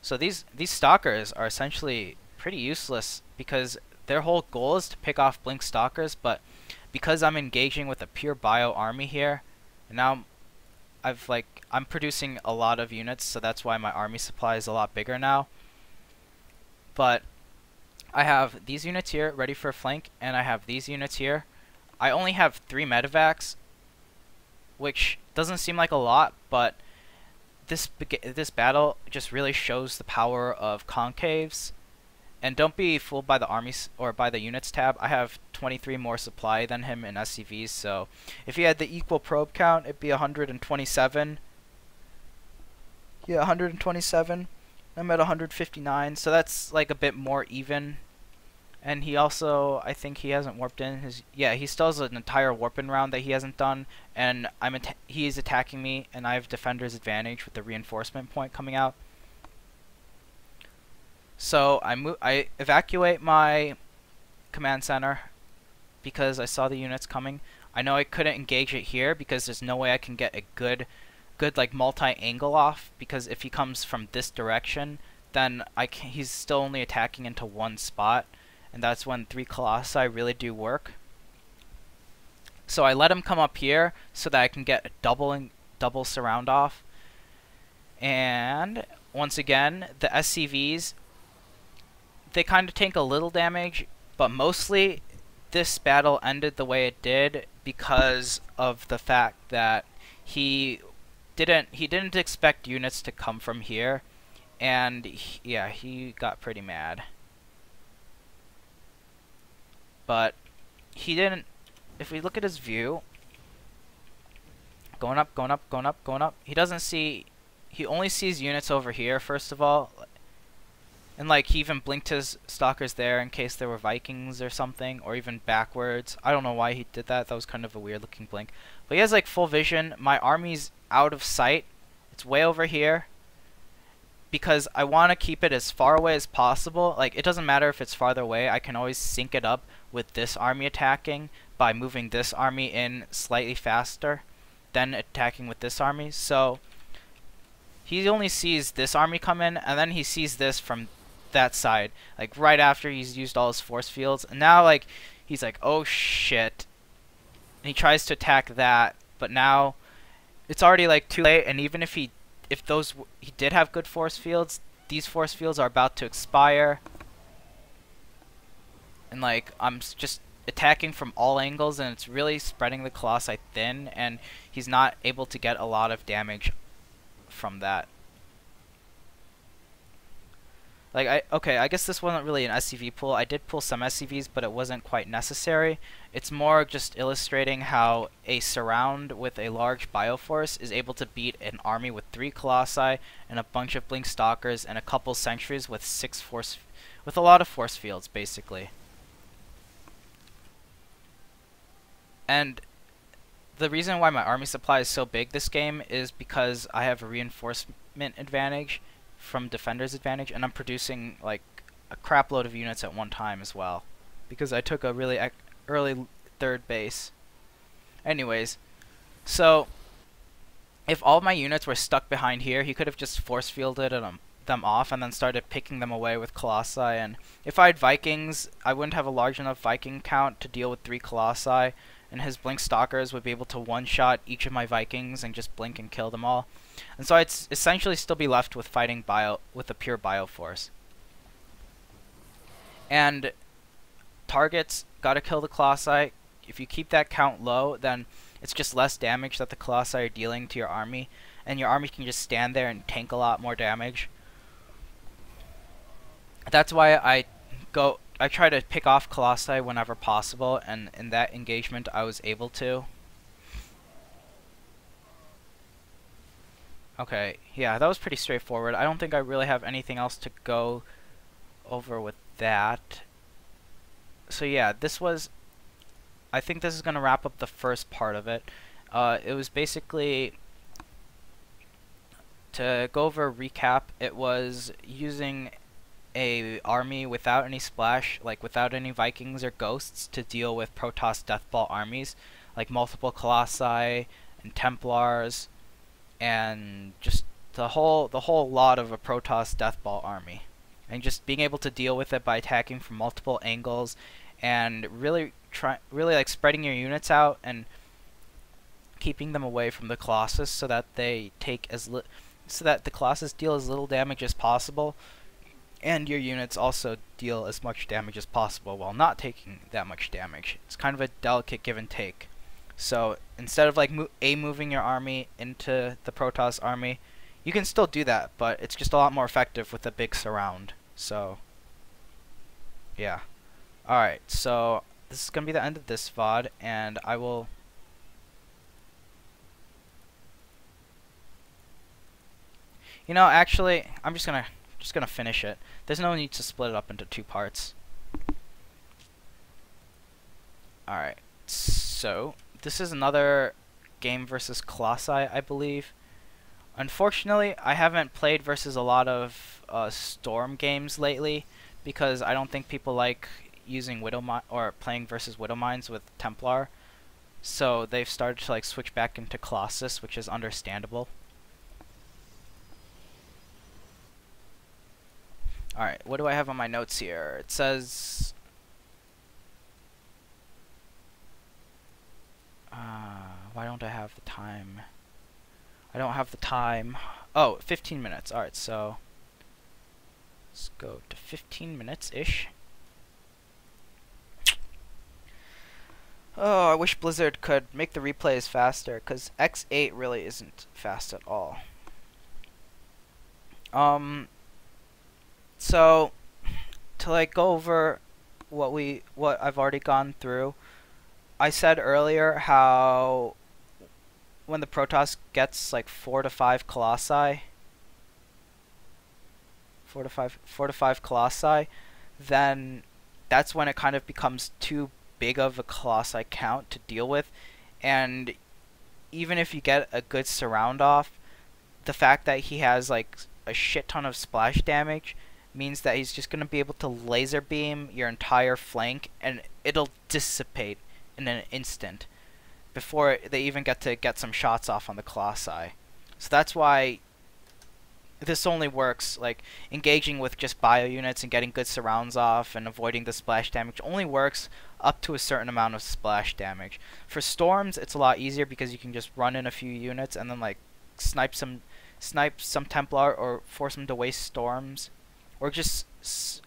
So these Stalkers are essentially pretty useless because their whole goal is to pick off Blink Stalkers, but because I'm engaging with a pure bio army here, and now I'm producing a lot of units, so that's why my army supply is a lot bigger now. But I have these units here ready for a flank, and I have these units here. I only have 3 medevacs, which doesn't seem like a lot, but this battle just really shows the power of concaves. And don't be fooled by the armies or by the units tab. I have 23 more supply than him in SCVs, so if he had the equal probe count, it'd be 127. Yeah, 127. I'm at 159, so that's like a bit more even. And he also, I think he hasn't warped in his. Yeah, he still has an entire warp-in round that he hasn't done, and he is attacking me, and I have defender's advantage with the reinforcement point coming out. So I evacuate my command center because I saw the units coming. I know I couldn't engage it here because there's no way I can get a good like multi-angle off, because if he comes from this direction, then he's still only attacking into one spot, and that's when 3 Colossi really do work. So I let him come up here so that I can get a double surround off. And once again, the SCVs, they kind of take a little damage, but mostly this battle ended the way it did because of the fact that he didn't expect units to come from here, and he got pretty mad. But he didn't. If we look at his view, going up, going up, going up, going up, he doesn't see. He only sees units over here, first of all. And like he even blinked his stalkers there in case there were Vikings or something, or even backwards. I don't know why he did that. That was kind of a weird looking blink. But he has like full vision. My army's out of sight. It's way over here. Because I want to keep it as far away as possible. Like, it doesn't matter if it's farther away. I can always sync it up with this army attacking by moving this army in slightly faster than attacking with this army. So he only sees this army come in, and then he sees this from that side, like right after he's used all his force fields. And now like he's like, oh shit, and he tries to attack that, but now it's already like too late. And even if he did have good force fields, these force fields are about to expire, and like I'm just attacking from all angles, and it's really spreading the Colossi thin, and he's not able to get a lot of damage from that. Like, I guess this wasn't really an SCV pull. I did pull some SCVs, but it wasn't quite necessary. It's more just illustrating how a surround with a large bioforce is able to beat an army with 3 Colossi and a bunch of Blink Stalkers and a couple Sentries with with a lot of force fields, basically. And the reason why my army supply is so big this game is because I have a reinforcement advantage from defender's advantage, and I'm producing like a crap load of units at one time as well, because I took a really early third base. Anyways, so if all my units were stuck behind here, he could have just force fielded them off and then started picking them away with Colossi. And if I had Vikings, I wouldn't have a large enough Viking count to deal with 3 Colossi, and his Blink Stalkers would be able to one-shot each of my Vikings and just blink and kill them all. And so I'd essentially still be left with fighting with a pure bioforce. And targets gotta kill the Colossi. If you keep that count low, then it's just less damage that the Colossi are dealing to your army, and your army can just stand there and tank a lot more damage. That's why I try to pick off Colossi whenever possible, and in that engagement I was able to. Okay, yeah, that was pretty straightforward. I don't think I really have anything else to go over with that. So yeah, I think this is going to wrap up the first part of it. It was basically, to go over a recap, it was using a army without any splash, like without any Vikings or Ghosts, to deal with Protoss Deathball armies, like multiple Colossi and Templars, and just the whole lot of a Protoss Deathball army, and just being able to deal with it by attacking from multiple angles, and really like spreading your units out and keeping them away from the Colossus so that they take so that the Colossus deal as little damage as possible, and your units also deal as much damage as possible while not taking that much damage. It's kind of a delicate give and take. So instead of like moving your army into the Protoss army, you can still do that, but it's just a lot more effective with a big surround. So yeah. Alright, so this is going to be the end of this VOD, and I will... You know, actually, I'm just gonna finish it. There's no need to split it up into 2 parts. Alright, so this is another game versus Colossi, I believe. Unfortunately, I haven't played versus a lot of Storm games lately, because I don't think people like using or playing versus Widow Mines with Templar. So they've started to like switch back into Colossus, which is understandable. Alright, what do I have on my notes here? It says... why don't I have the time? I don't have the time. Oh, 15 minutes. Alright, so... let's go to 15 minutes-ish. Oh, I wish Blizzard could make the replays faster, because X8 really isn't fast at all. So, to like go over what I've already gone through, I said earlier how when the Protoss gets like 4 to 5 Colossi, 4 to 5 Colossi, then that's when it kind of becomes too big of a Colossi count to deal with, and even if you get a good surround off, the fact that he has like a shit ton of splash damage means that he's just going to be able to laser beam your entire flank, and it'll dissipate in an instant before they even get to get some shots off on the Colossi. So that's why this only works, like engaging with just bio units and getting good surrounds off and avoiding the splash damage only works up to a certain amount of splash damage. For storms, it's a lot easier because you can just run in a few units and then like snipe some Templar or force them to waste storms, or just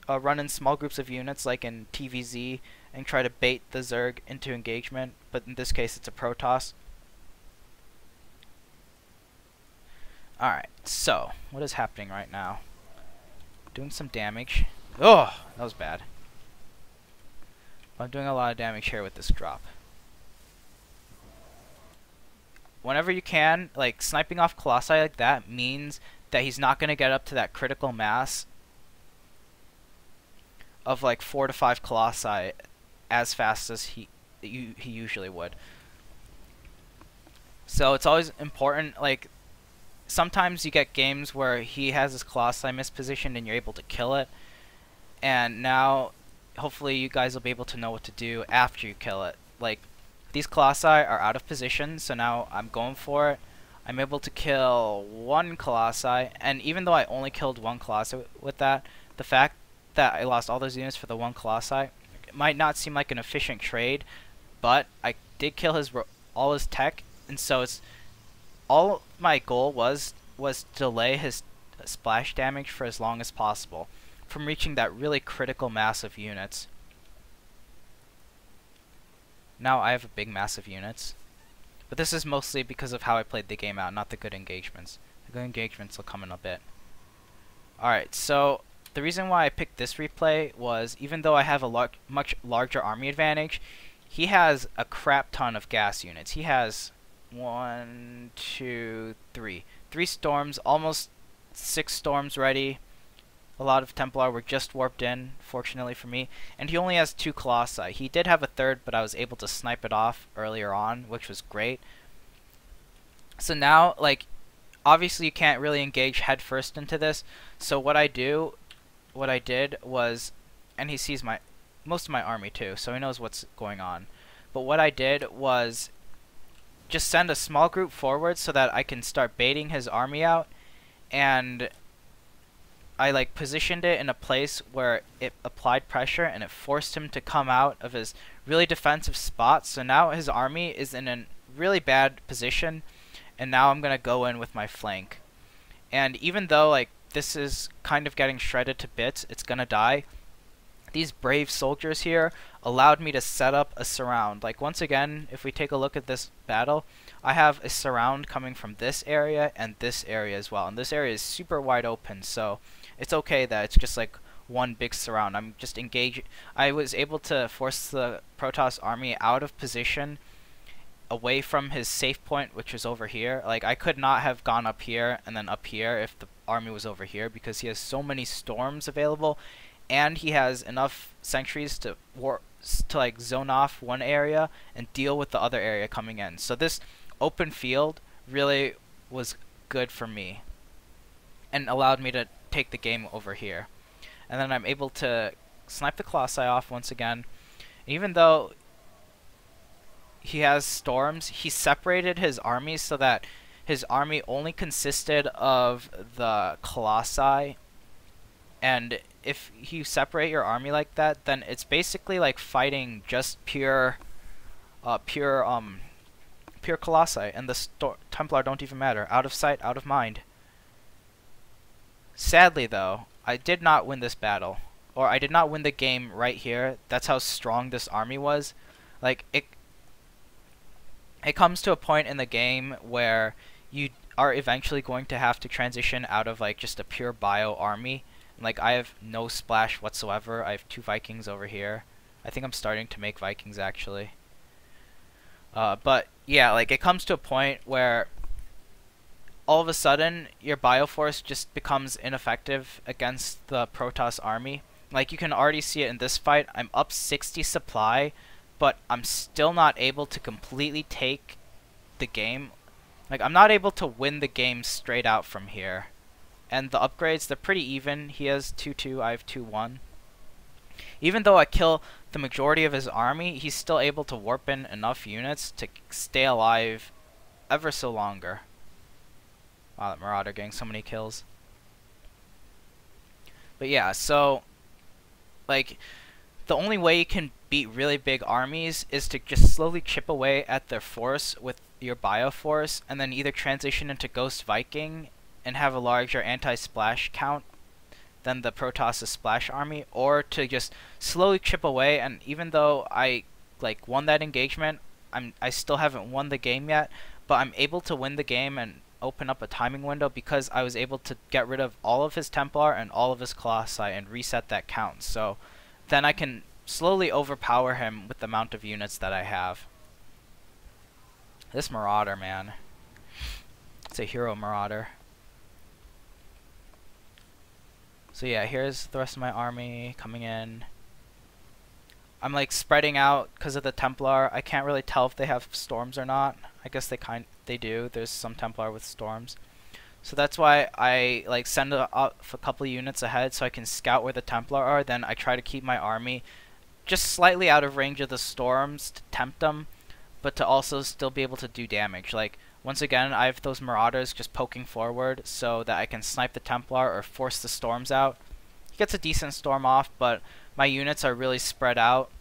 run in small groups of units like in TvZ and try to bait the Zerg into engagement, but in this case it's a Protoss. Alright, so what is happening right now? Doing some damage. Oh, that was bad. I'm doing a lot of damage here with this drop. Whenever you can, like sniping off Colossi like that means that he's not going to get up to that critical mass of like 4 to 5 Colossi as fast as he usually would. So it's always important, like sometimes you get games where he has his Colossi mispositioned and you're able to kill it, and now hopefully you guys will be able to know what to do after you kill it. Like these Colossi are out of position, so now I'm going for it. I'm able to kill 1 Colossi, and even though I only killed 1 Colossi with that, the fact that I lost all those units for the 1 Colossi, it might not seem like an efficient trade, but I did kill all his tech, and so it's all my goal was delay his splash damage for as long as possible from reaching that really critical mass of units. Now I have a big mass of units, But this is mostly because of how I played the game out, not the good engagements. The good engagements will come in a bit. Alright, so the reason why I picked this replay was, even though I have a much larger army advantage, he has a crap ton of gas units. He has 1, 2, 3. 3 storms, almost 6 storms ready. A lot of Templar were just warped in, fortunately for me. And he only has 2 Colossi. He did have a third, but I was able to snipe it off earlier on, which was great. So now, like, obviously you can't really engage headfirst into this. So what I did was, and he sees most of my army too, so he knows what's going on. But what I did was just send a small group forward so that I can start baiting his army out, and I like positioned it in a place where it applied pressure and it forced him to come out of his really defensive spot. So now his army is in a really bad position, and now I'm gonna go in with my flank. And even though like this is kind of getting shredded to bits, it's gonna die, these brave soldiers here allowed me to set up a surround. Like, once again, if we take a look at this battle, I have a surround coming from this area and this area as well. And this area is super wide open, so it's okay that it's just like one big surround. I'm just engaging. I was able to force the Protoss army out of position, away from his safe point, which was over here. Like, I could not have gone up here and then up here if the army was over here, because he has so many storms available, and he has enough sentries to like zone off one area and deal with the other area coming in. So this open field really was good for me and allowed me to take the game over here. And then I'm able to snipe the Colossi off once again. Even though he has storms, he separated his army so that his army only consisted of the Colossi. And if you separate your army like that, then it's basically like fighting just pure Colossi, and the Templar don't even matter. Out of sight, out of mind. Sadly though, I did not win this battle, or I did not win the game right here. That's how strong this army was. Like, it comes to a point in the game where you are eventually going to have to transition out of like just a pure bio army. Like, I have no splash whatsoever. I have 2 Vikings over here. I think I'm starting to make Vikings, actually. But, yeah, like, it comes to a point where all of a sudden, your Bioforce just becomes ineffective against the Protoss army. Like, you can already see it in this fight. I'm up 60 supply, but I'm still not able to completely take the game. Like, I'm not able to win the game straight out from here. And the upgrades, they're pretty even. He has 2-2, I have 2-1. Even though I kill the majority of his army, he's still able to warp in enough units to stay alive ever so longer. Wow, that Marauder getting so many kills. But yeah, so, like, the only way you can beat really big armies is to just slowly chip away at their force with your Bioforce, and then either transition into Ghost Viking and have a larger anti-splash count than the Protoss' splash army, or to just slowly chip away. And even though I like won that engagement, I still haven't won the game yet, but I'm able to win the game and open up a timing window because I was able to get rid of all of his Templar and all of his Colossi and reset that count. So then I can slowly overpower him with the amount of units that I have. This Marauder, man. It's a hero Marauder. So yeah, here's the rest of my army coming in. I'm like spreading out because of the Templar. I can't really tell if they have storms or not. I guess they do. There's some Templar with storms. So that's why I like send a couple units ahead so I can scout where the Templar are. Then I try to keep my army just slightly out of range of the storms to tempt them, but to also still be able to do damage. Like, once again, I have those Marauders just poking forward so that I can snipe the Templar or force the storms out. He gets a decent storm off, but my units are really spread out.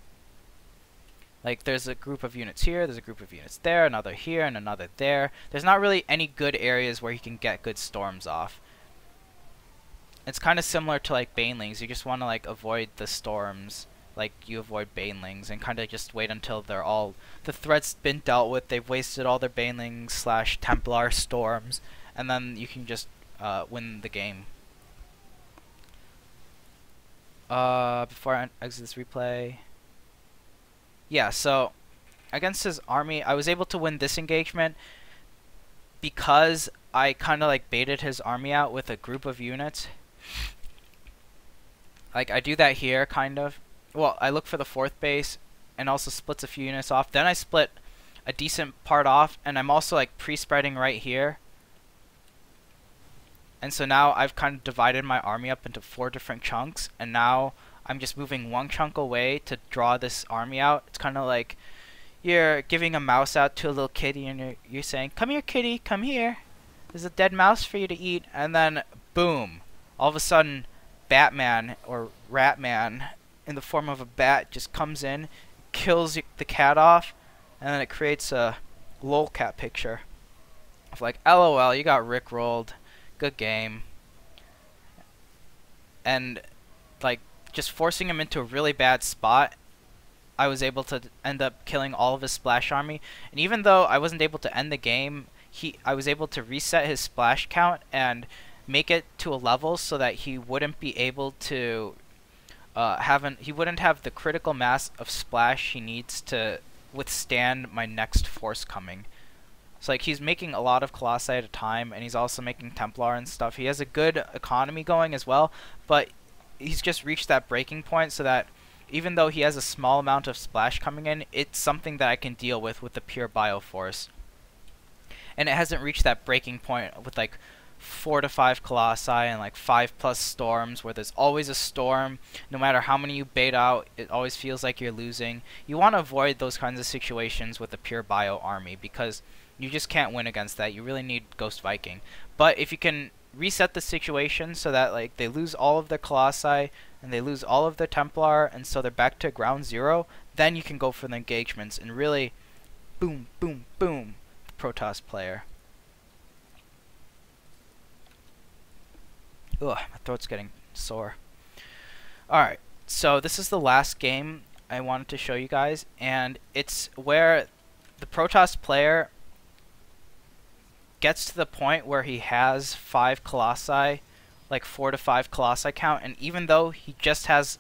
Like, there's a group of units here, there's a group of units there, another here, and another there. There's not really any good areas where he can get good storms off. It's kind of similar to, like, Banelings. You just want to, like, avoid the storms. like you avoid banelings and kind of just wait until the threat's been dealt with. They've wasted all their banelings / Templar storms, and then you can just win the game. Before I exit this replay, yeah. So against his army, I was able to win this engagement because I kind of like baited his army out with a group of units. Like I do that here, kind of. Well, I look for the 4th base and also splits a few units off. Then I split a decent part off, and I'm also like pre-spreading right here. And so now I've kind of divided my army up into 4 different chunks, and now I'm just moving one chunk away to draw this army out. It's kind of like you're giving a mouse out to a little kitty, and you're saying, "Come here, kitty, come here. There's a dead mouse for you to eat." And then, boom, all of a sudden, Batman or Ratman in the form of a bat just comes in, kills the cat off, and then it creates a lolcat picture of like, LOL, you got rickrolled, good game. And like just forcing him into a really bad spot, I was able to end up killing all of his splash army. And even though I wasn't able to end the game, I was able to reset his splash count and make it to a level so that he wouldn't be able to he wouldn't have the critical mass of splash he needs to withstand my next force coming. So like he's making a lot of Colossi at a time, and he's also making Templar and stuff. He has a good economy going as well, but he's just reached that breaking point so that even though he has a small amount of splash coming in, it's something that I can deal with the pure Bioforce. And it hasn't reached that breaking point with like 4 to 5 Colossi and like 5+ storms where there's always a storm. No matter how many you bait out, it always feels like you're losing. You want to avoid those kinds of situations with a pure Bio army because you just can't win against that. You really need Ghost Viking. But if you can reset the situation so that like they lose all of their Colossi and they lose all of their Templar, and so they're back to ground zero, then you can go for the engagements and really boom, boom, boom the Protoss player. Ugh, my throat's getting sore. Alright, so this is the last game I wanted to show you guys, and it's where the Protoss player gets to the point where he has 5 Colossi, like 4 to 5 Colossi count, and even though he just has,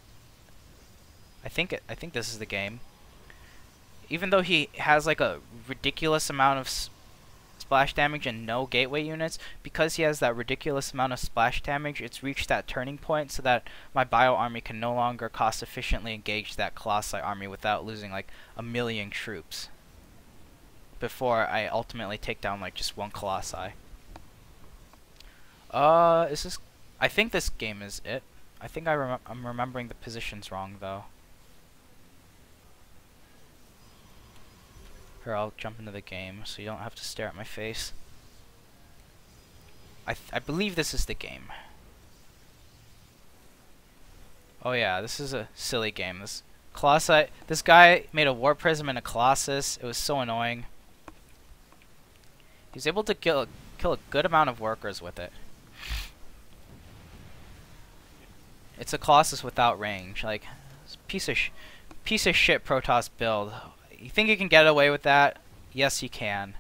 I think this is the game, even though he has like a ridiculous amount of splash damage and no gateway units, because he has that ridiculous amount of splash damage, it's reached that turning point so that my Bio army can no longer cost efficiently engage that Colossi army without losing like 1,000,000 troops before I ultimately take down like just 1 Colossi. Is this? I think this game is it. I think I'm remembering the positions wrong though. Here, I'll jump into the game so you don't have to stare at my face. I believe this is the game. Oh yeah, this is a silly game. This guy made a War Prism and a Colossus. It was so annoying. He was able to kill a good amount of workers with it. It's a Colossus without range. Like, piece of shit Protoss build. You think you can get away with that? Yes, you can.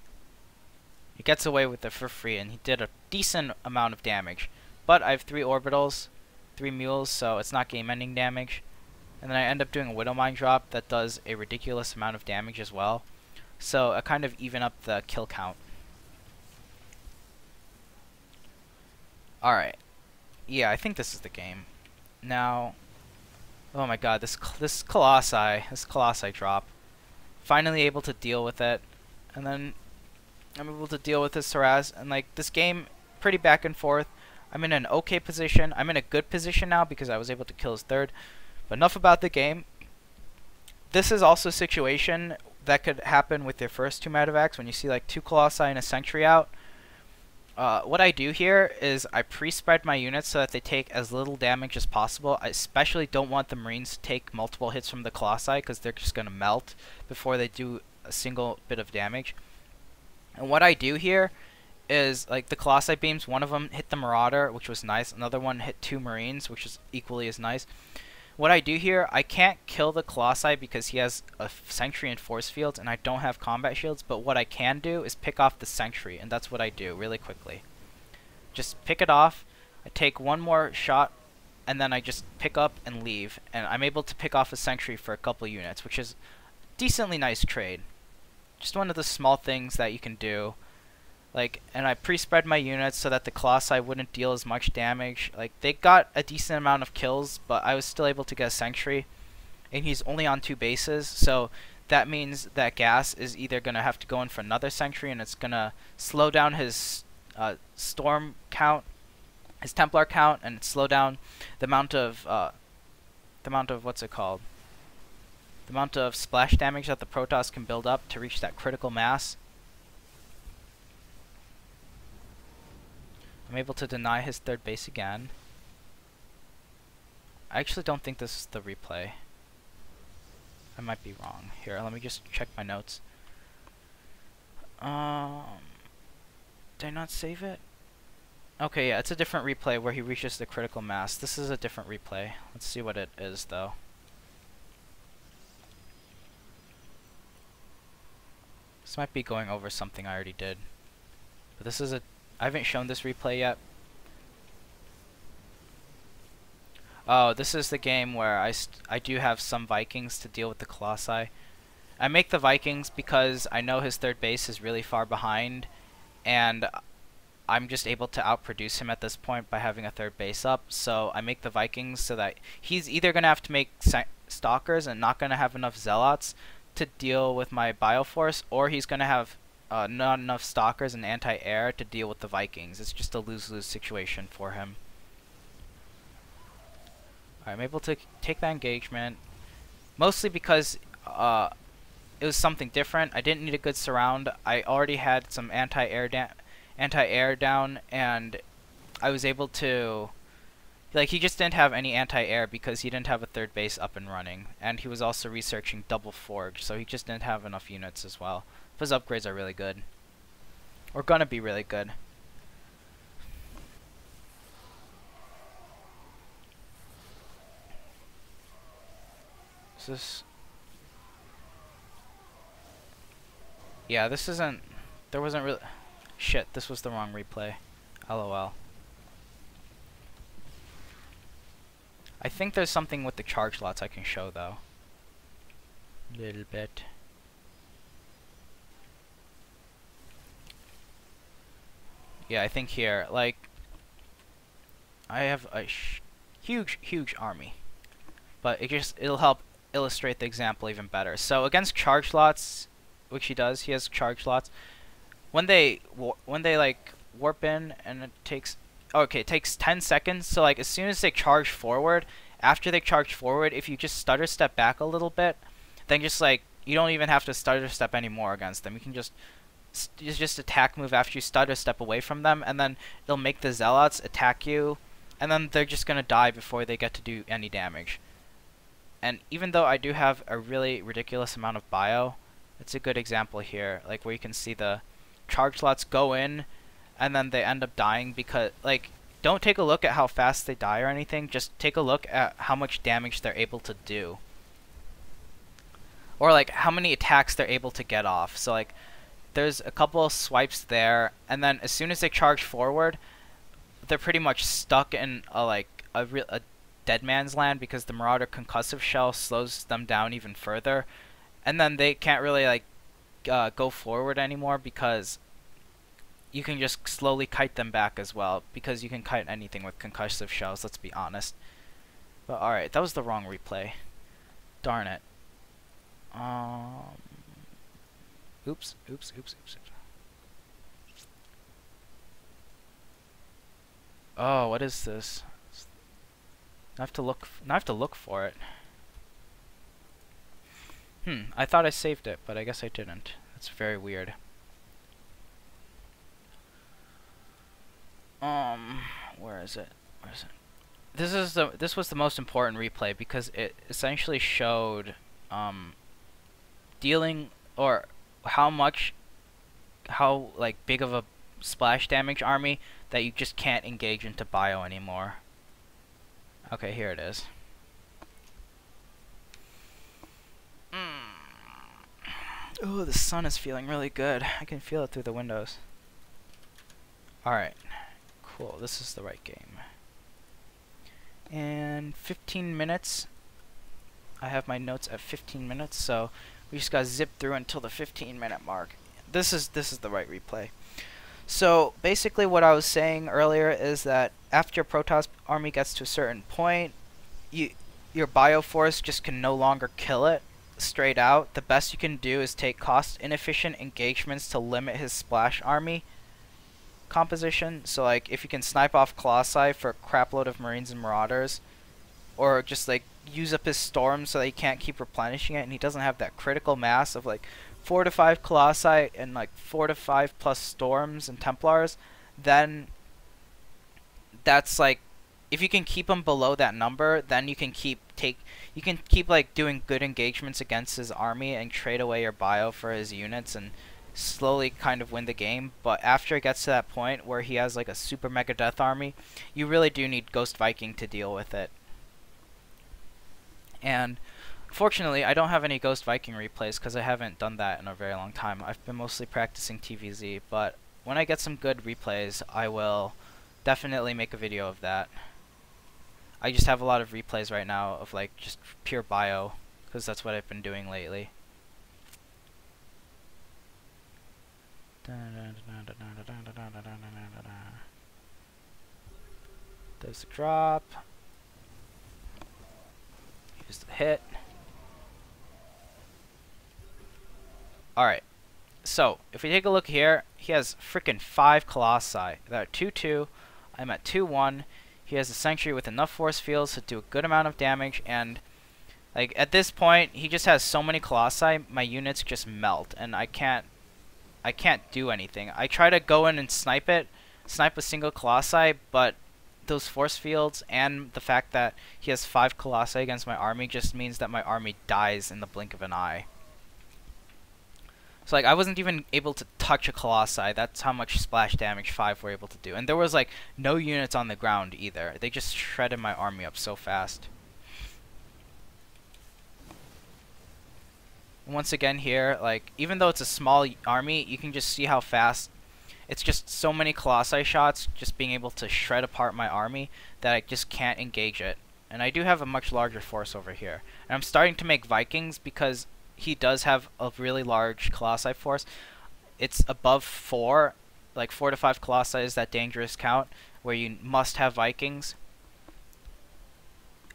He gets away with it for free, and he did a decent amount of damage. But I have 3 orbitals, 3 mules, so it's not game-ending damage. And then I end up doing a Widow Mine drop that does a ridiculous amount of damage as well. So I kind of even up the kill count. Alright. Yeah, I think this is the game. Now, oh my god, this Colossi drop. Finally able to deal with it, and then I'm able to deal with this harass, and like this game, pretty back and forth. I'm in an okay position. I'm in a good position now because I was able to kill his 3rd. But enough about the game. This is also a situation that could happen with your first 2 medevacs when you see like 2 Colossi and a Sentry out. What I do here is I pre-spread my units so that they take as little damage as possible. I especially don't want the Marines to take multiple hits from the Colossi because they're just going to melt before they do a single bit of damage. And what I do here is, like, the Colossi beams, one of them hit the Marauder, which was nice. Another one hit 2 Marines, which is equally as nice. what I do here, I can't kill the Colossi because he has a Sentry and Force Fields, and I don't have combat shields, but what I can do is pick off the Sentry, and that's what I do really quickly. Just pick it off, I take one more shot, and then I just pick up and leave, and I'm able to pick off a Sentry for a couple units, which is a decently nice trade. Just one of the small things that you can do. Like, and I pre-spread my units so that the Colossi wouldn't deal as much damage. Like, they got a decent amount of kills, but I was still able to get a Sentry, and he's only on 2 bases, so that means that Gas is either going to have to go in for another Sentry, and it's going to slow down his Storm count, his Templar count, and slow down the amount of what's it called? The amount of splash damage that the Protoss can build up to reach that critical mass. I'm able to deny his 3rd base again. I actually don't think this is the replay. I might be wrong. Here, let me just check my notes. Did I not save it? Okay, yeah, it's a different replay where he reaches the critical mass. This is a different replay. Let's see what it is, though. This might be going over something I already did. But this is I haven't shown this replay yet. Oh, this is the game where I do have some Vikings to deal with the Colossi. I make the Vikings because I know his 3rd base is really far behind, and I'm just able to outproduce him at this point by having a 3rd base up. So I make the Vikings so that he's either going to have to make Stalkers and not going to have enough Zealots to deal with my Bioforce, or he's going to have not enough Stalkers and anti-air to deal with the Vikings. It's just a lose-lose situation for him. I'm able to take that engagement, mostly because it was something different. I didn't need a good surround. I already had some anti-air down, and I was able to... Like, he just didn't have any anti-air because he didn't have a 3rd base up and running, and he was also researching double forge, so he just didn't have enough units as well. His upgrades are really good. Or gonna be really good. Is this... Yeah, this isn't... There wasn't really... Shit, this was the wrong replay. LOL. I think there's something with the charge lots I can show, though. Little bit. Yeah, I think here, like, I have a huge army, but it'll help illustrate the example even better. So against charge lots, which he does, he has charge lots. When they like warp in, and it takes it takes 10 seconds. So like as soon as they charge forward, after they charge forward, if you just stutter step back a little bit, then just like you don't even have to stutter step anymore against them. You can just attack move after you stutter step away from them, and then it'll make the Zealots attack you, and then they're just gonna die before they get to do any damage. And even though I do have a really ridiculous amount of bio, it's a good example here, like where you can see the charge lots go in, and then they end up dying because, like, don't take a look at how fast they die or anything, just take a look at how much damage they're able to do. Or like how many attacks they're able to get off. So like there's a couple of swipes there, and then as soon as they charge forward, they're pretty much stuck in a dead man's land because the Marauder concussive shell slows them down even further, and then they can't really like go forward anymore because you can just slowly kite them back as well, because you can kite anything with concussive shells, let's be honest. But alright, that was the wrong replay. Darn it. Oops. Oh, what is this? I have to look for it. I thought I saved it, but I guess I didn't. That's very weird. Where is it? This was the most important replay because it essentially showed dealing, or how like big of a splash damage army that you just can't engage into bio anymore. Okay, here it is. Oh, the sun is feeling really good. I can feel it through the windows. Alright. Cool, this is the right game. And 15 minutes. I have my notes at 15 minutes, so we just gotta zip through until the 15-minute mark. This is the right replay. So basically what I was saying earlier is that after your Protoss army gets to a certain point, your Bioforce just can no longer kill it straight out. The best you can do is take cost-inefficient engagements to limit his splash army composition. So like if you can snipe off Colossi for a crapload of Marines and Marauders, or just like use up his storms so that he can't keep replenishing it and he doesn't have that critical mass of like 4 to 5 Colossi and like 4 to 5 plus Storms and Templars, then that's like, if you can keep him below that number, then you can keep like doing good engagements against his army and trade away your bio for his units and slowly kind of win the game. But after it gets to that point where he has like a super mega death army, you really do need Ghost Viking to deal with it. And fortunately, I don't have any Ghost Viking replays because I haven't done that in a very long time. I've been mostly practicing TvZ, but when I get some good replays, I will definitely make a video of that. I just have a lot of replays right now of like just pure bio, because that's what I've been doing lately. There's the drop. Here's the hit. Alright, so if we take a look here, he has freaking 5 Colossi. They're at 2-2. I'm at 2-1. He has a Sanctuary with enough force fields to do a good amount of damage, and like at this point, he just has so many Colossi, my units just melt, and I can't do anything. I try to go in and snipe a single Colossi, but those force fields and the fact that he has 5 Colossi against my army just means that my army dies in the blink of an eye. So like I wasn't even able to touch a Colossi. That's how much splash damage 5 were able to do. And there was like no units on the ground either. They just shredded my army up so fast. And once again here, like even though it's a small army, you can just see how fast. It's just so many Colossi shots just being able to shred apart my army that I just can't engage it. And I do have a much larger force over here. And I'm starting to make Vikings because he does have a really large Colossi force. It's above 4, like 4 to 5 Colossi is that dangerous count where you must have Vikings.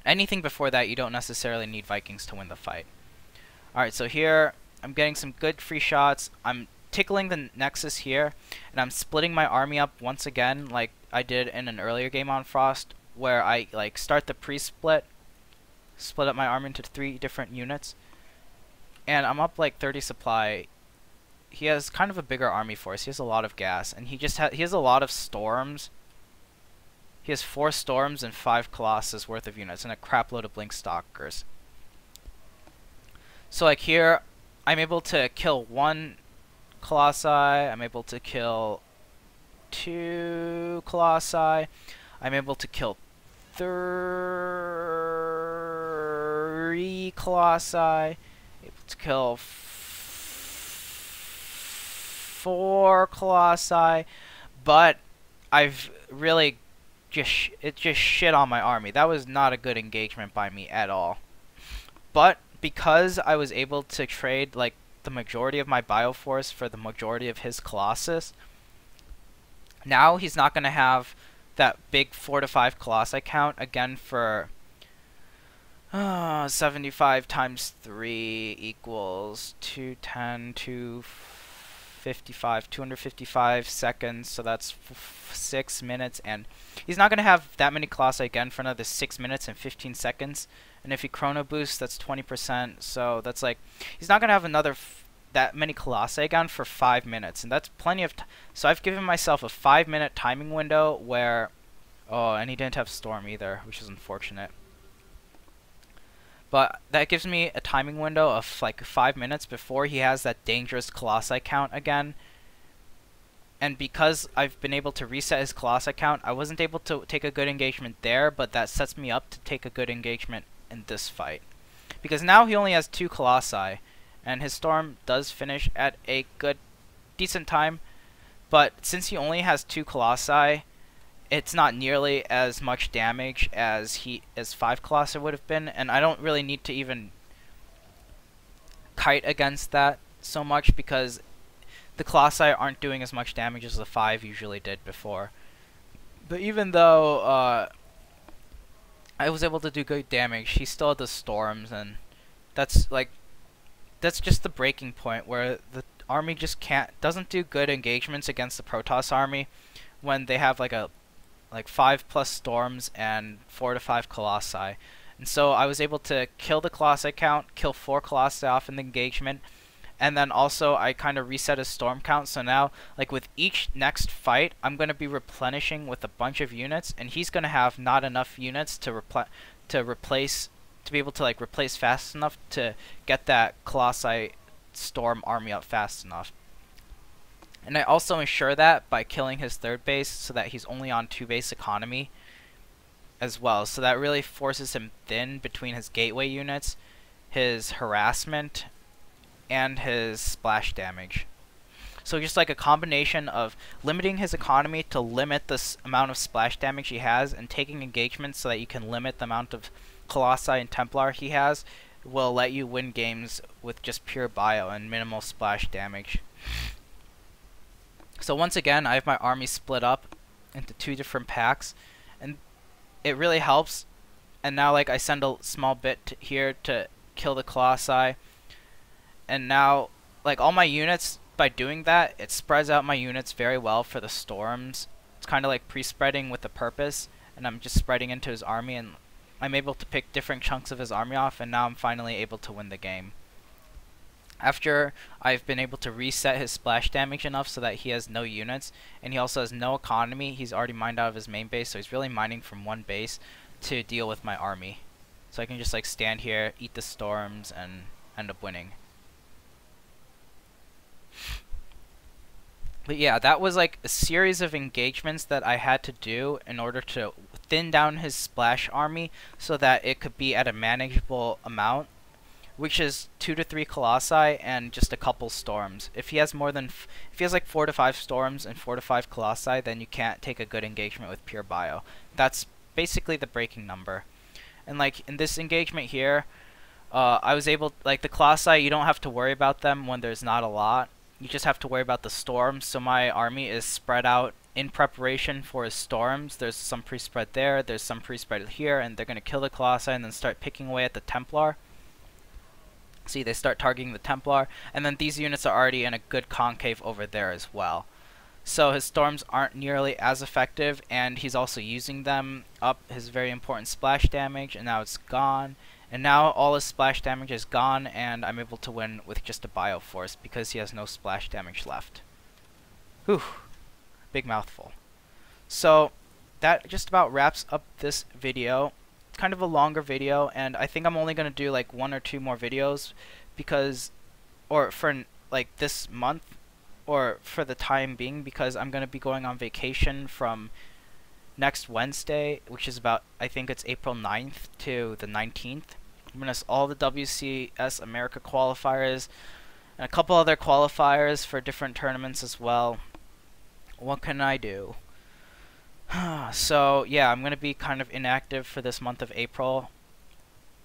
Anything before that, you don't necessarily need Vikings to win the fight. Alright, so here I'm getting some good free shots. I'm tickling the Nexus here, and I'm splitting my army up once again like I did in an earlier game on Frost, where I like start the pre-split, split up my army into 3 different units. And I'm up like 30 supply. He has kind of a bigger army force. He has a lot of gas, and he has a lot of storms. He has 4 storms and 5 Colossus worth of units and a crap load of blink stalkers. So like here, I'm able to kill 1 Colossi. I'm able to kill 2 Colossi. I'm able to kill 3 Colossi. To kill 4 Colossi, but I've really just shit on my army. That was not a good engagement by me at all. But because I was able to trade like the majority of my Bioforce for the majority of his Colossus, now he's not going to have that big 4 to 5 Colossi count again for 75 times 3 equals 210, 255, 255 seconds, so that's 6 minutes, and he's not going to have that many Colossi again for another 6 minutes and 15 seconds, and if he chrono boosts, that's 20%, so that's like, he's not going to have another that many Colossi again for 5 minutes, and that's plenty of so I've given myself a 5-minute timing window where, oh, and he didn't have Storm either, which is unfortunate. But that gives me a timing window of like 5 minutes before he has that dangerous Colossi count again. And because I've been able to reset his Colossi count, I wasn't able to take a good engagement there, but that sets me up to take a good engagement in this fight. Because now he only has 2 Colossi, and his storm does finish at a decent time. But since he only has 2 Colossi, it's not nearly as much damage as 5 Colossi would have been, and I don't really need to even kite against that so much because the Colossi aren't doing as much damage as the 5 usually did before. But even though I was able to do good damage, he still had the storms, and that's just the breaking point where the army just doesn't do good engagements against the Protoss army when they have like 5+ storms and 4 to 5 Colossi. And so I was able to kill the Colossi count, kill 4 Colossi off in the engagement, and then also I kind of reset his storm count. So now, like with each next fight, I'm going to be replenishing with a bunch of units, and he's going to have not enough units to be able to like replace fast enough to get that Colossi storm army up fast enough. And I also ensure that by killing his 3rd base so that he's only on 2 base economy as well. So that really forces him thin between his gateway units, his harassment, and his splash damage. So just like a combination of limiting his economy to limit the amount of splash damage he has, and taking engagements so that you can limit the amount of Colossi and Templar he has, will let you win games with just pure bio and minimal splash damage. So once again, I have my army split up into 2 different packs, and it really helps. And now like I send a small bit here to kill the Colossi, and now like all my units, by doing that, it spreads out my units very well for the storms. It's kind of like pre-spreading with a purpose, and I'm just spreading into his army, and I'm able to pick different chunks of his army off, and now I'm finally able to win the game. After I've been able to reset his splash damage enough so that he has no units, and he also has no economy. He's already mined out of his main base, so he's really mining from one base to deal with my army. So I can just like stand here, eat the storms, and end up winning. But yeah, that was like a series of engagements that I had to do in order to thin down his splash army so that it could be at a manageable amount, which is 2 to 3 Colossi and just a couple storms. If he has if he has like 4 to 5 storms and 4 to 5 Colossi, then you can't take a good engagement with pure bio. That's basically the breaking number. And like in this engagement here, I was able, like the Colossi, you don't have to worry about them when there's not a lot. You just have to worry about the storms. So my army is spread out in preparation for his storms. There's some pre-spread there, there's some pre-spread here, and they're going to kill the Colossi and then start picking away at the Templar. See, they start targeting the Templar, and then these units are already in a good concave over there as well. So his storms aren't nearly as effective, and he's also using them up his very important splash damage, and now it's gone. And now all his splash damage is gone, and I'm able to win with just a Bioforce because he has no splash damage left. Whew. Big mouthful. So that just about wraps up this video. It's kind of a longer video, and I think I'm only going to do like 1 or 2 more videos because, or for like this month, or for the time being, because I'm going to be going on vacation from next Wednesday, which is about, I think it's April 9th to the 19th. I'm going to all the WCS America qualifiers and a couple other qualifiers for different tournaments as well. What can I do? So yeah, I'm going to be kind of inactive for this month of April,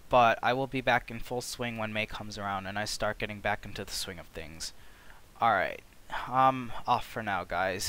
but I will be back in full swing when May comes around and I start getting back into the swing of things. Alright, I'm off for now, guys.